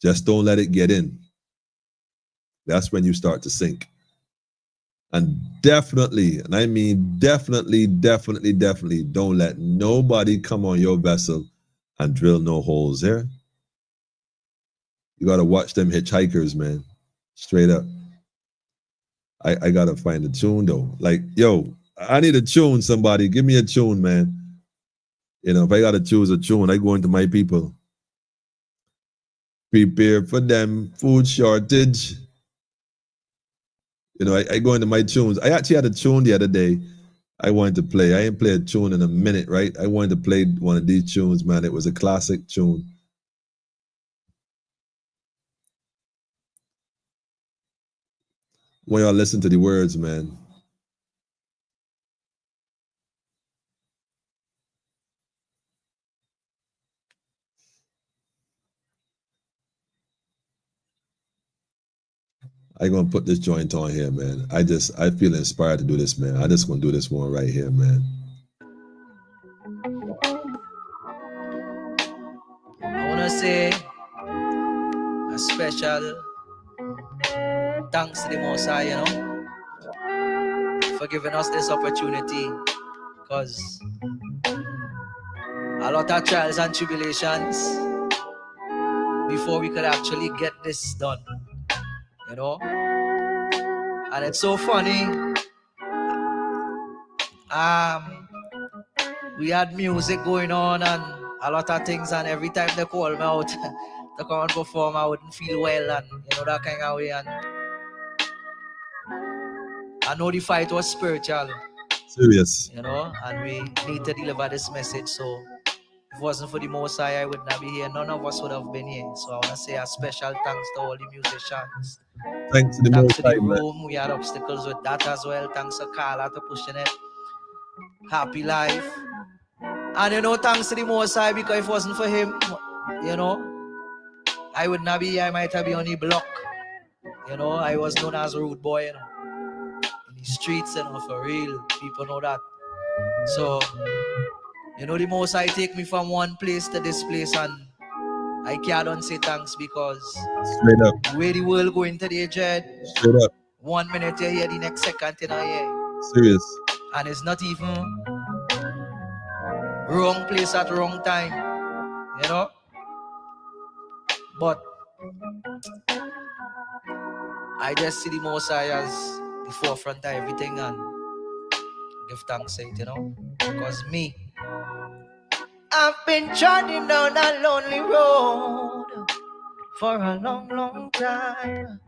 Just don't let it get in. That's when you start to sink. And definitely, and I mean definitely, don't let nobody come on your vessel and drill no holes there. You got to watch them hitchhikers, man. Straight up. I got to find a tune, though. Like, yo, I need a tune, somebody. Give me a tune, man. If I got to choose a tune, I go into my people. Prepare for them food shortage. I go into my tunes. I actually had a tune the other day I wanted to play. I ain't played a tune in a minute, right? I wanted to play one of these tunes, man. It was a classic tune. When y'all listen to the words, man. I gonna put this joint on here, man. I feel inspired to do this, man. I just gonna do this one right here, man. I wanna say a special thanks to the Most High, you know, for giving us this opportunity, because a lot of trials and tribulations before we could actually get this done, you know. And it's so funny. We had music going on and a lot of things, and every time they call me out to come and perform, I wouldn't feel well, and you know, that kind of way. And I know the fight was spiritual, Serious. you know, and we need to deliver this message. So if it wasn't for the Most High, I would not be here. None of us would have been here. So I want to say a special thanks to all the musicians. Thanks to the Thanks Most to the High, man. room. We had obstacles with that as well. Thanks to Carla for pushing it. Happy life. And you know, thanks to the Most High, because if it wasn't for him, you know, I would not be here. I might have been on the block. You know, I was known as a rude boy, you know, in the streets, you know, for real. People know that. So, you know, the Most High take me from one place to this place, and I can't say thanks, because Straight up. the way the world going to the dread, Straight up. 1 minute you hear, the next second you know hear. Serious. And it's not even wrong place at wrong time, you know. But I just see the Most High as the forefront of everything, and give thanks to it, you know. Because me, I've been trotting down a lonely road for a long, long time.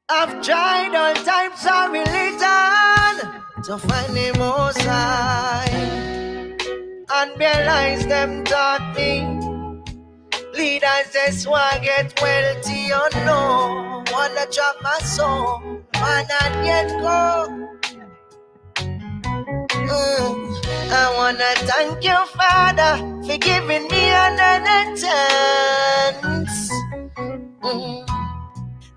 I've tried all types of religion to find the Most High, and realize them taught me leaders just want to get wealthy, or no, wanna drop my soul, man, and yet go. I wanna thank you, Father, for giving me another chance.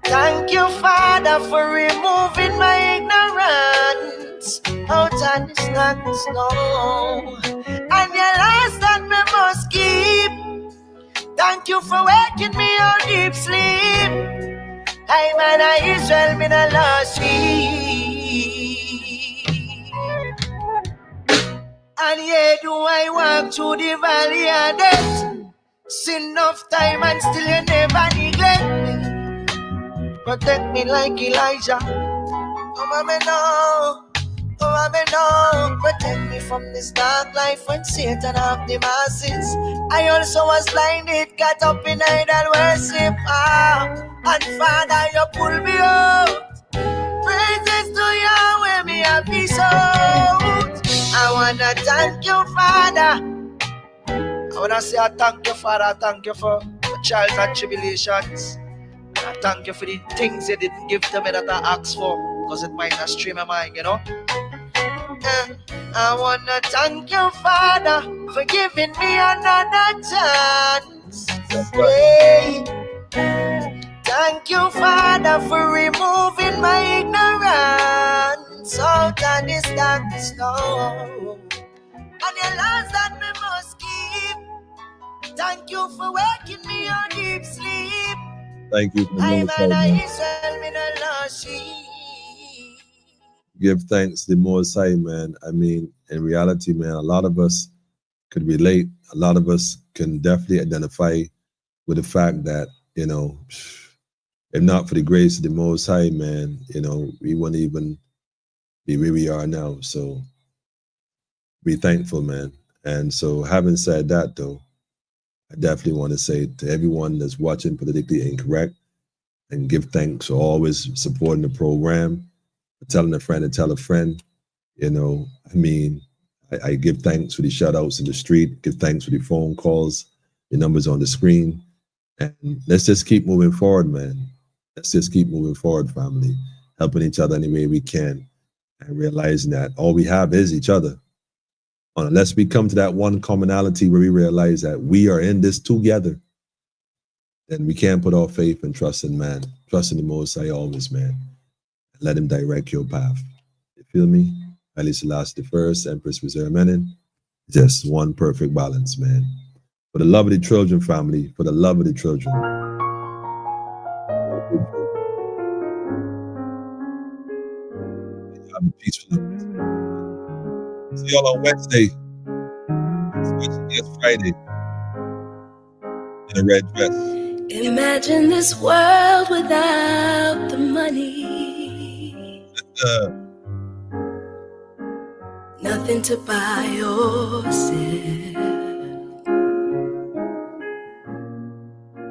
Thank you, Father, for removing my ignorance out of this darkness, no. And your last that me must keep. Thank you for waking me out deep sleep. I man of Israel, me the last sheep. And yeah, do I walk through the valley of death? Sin enough time and still you never neglect me. Protect me like Elijah. Oh, me know. Oh, me know. Protect me from this dark life when Satan have the masses. I also was blinded, got up in idol worship. And Father, you pull me out. Praises to Yahweh, me a peace out. I wanna thank you, Father. I wanna say I thank you, Father. I thank you for the trials and tribulations. I thank you for the things you didn't give to me that I asked for, because it might not stream my mind, you know. I wanna thank you, Father, for giving me another chance. Hey. Thank you, Father, for removing my ignorance out of this darkness, no. And your laws that me must keep. Thank you for waking me on deep sleep. Thank you for the Most High, man. Give thanks to the Most High, man. I mean, in reality, man, a lot of us could relate. A lot of us can definitely identify with the fact that, you know, if not for the grace of the Most High, man, you know, we wouldn't even be where we are now. So be thankful, man. And so having said that, though, I definitely want to say to everyone that's watching Politically Incorrect, and give thanks for always supporting the program, for telling a friend to tell a friend. You know, I mean, I give thanks for the shout outs in the street, give thanks for the phone calls, the numbers on the screen. And let's just keep moving forward, man. Let's just keep moving forward, family, helping each other any way we can, and realizing that all we have is each other. Unless we come to that one commonality where we realize that we are in this together, then we can't put our faith and trust in man. Trust in the Most High always, man. Let him direct your path. You feel me? Haile Selassie the First, Empress Reserve Menin. Just one perfect balance, man. For the love of the children, family. For the love of the children. Have a peaceful night. See y'all on Wednesday. Yes, Friday. In a red dress. Imagine this world without the money. Nothing to buy or sell.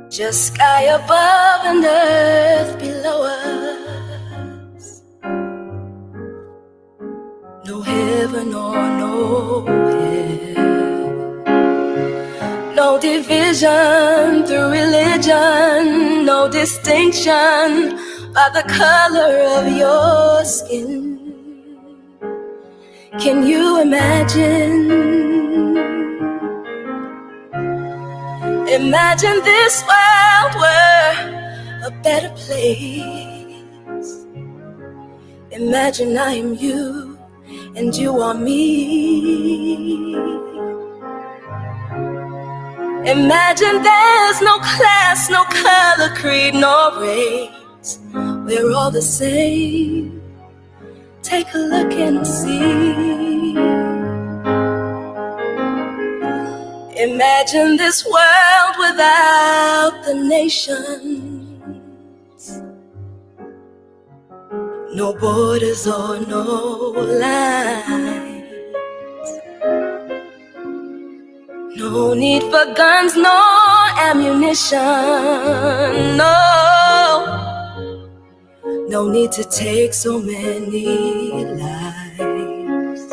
Just sky above and earth below us. No heaven or no hell. No division through religion. No distinction by the color of your skin. Can you imagine? Imagine this world were a better place. Imagine I am you and you are me. Imagine there's no class, no color, creed, no race. We're all the same. Take a look and see. Imagine this world without the nations. No borders or no lines. No need for guns, no ammunition. No. No need to take so many lives.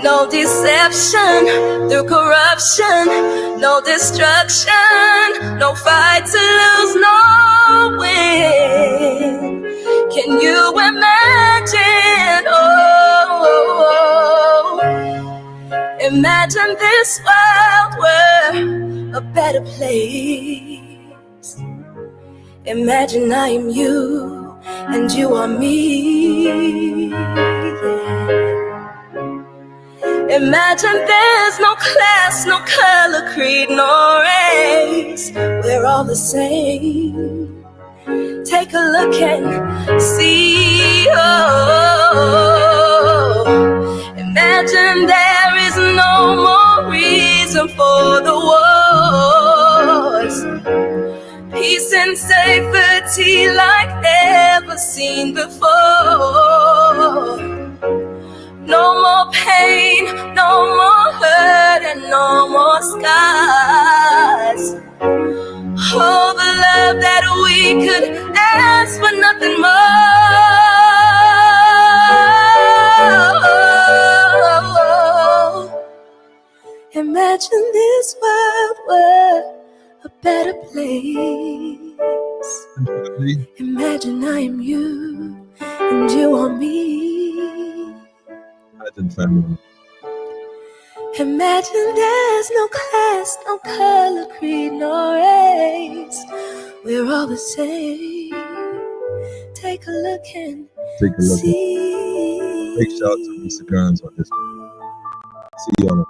No deception through corruption. No destruction. No fight to lose, no win. Can you imagine? Oh, imagine this world were a better place. Imagine I am you and you are me. Imagine there's no class, no color, creed, no race. We're all the same. Take a look and see. Oh, imagine there is no more reason for the wars. Peace and safety like never seen before. No more pain, no more hurt, and no more scars. Oh, the love that we could ask for, nothing more. Imagine this world were a better place. Imagine I am you and you are me. Imagine, family. Imagine there's no class, no color, creed, no race. We're all the same. Take a look and see. Big shout out to Mr. Guns on this one. See y'all.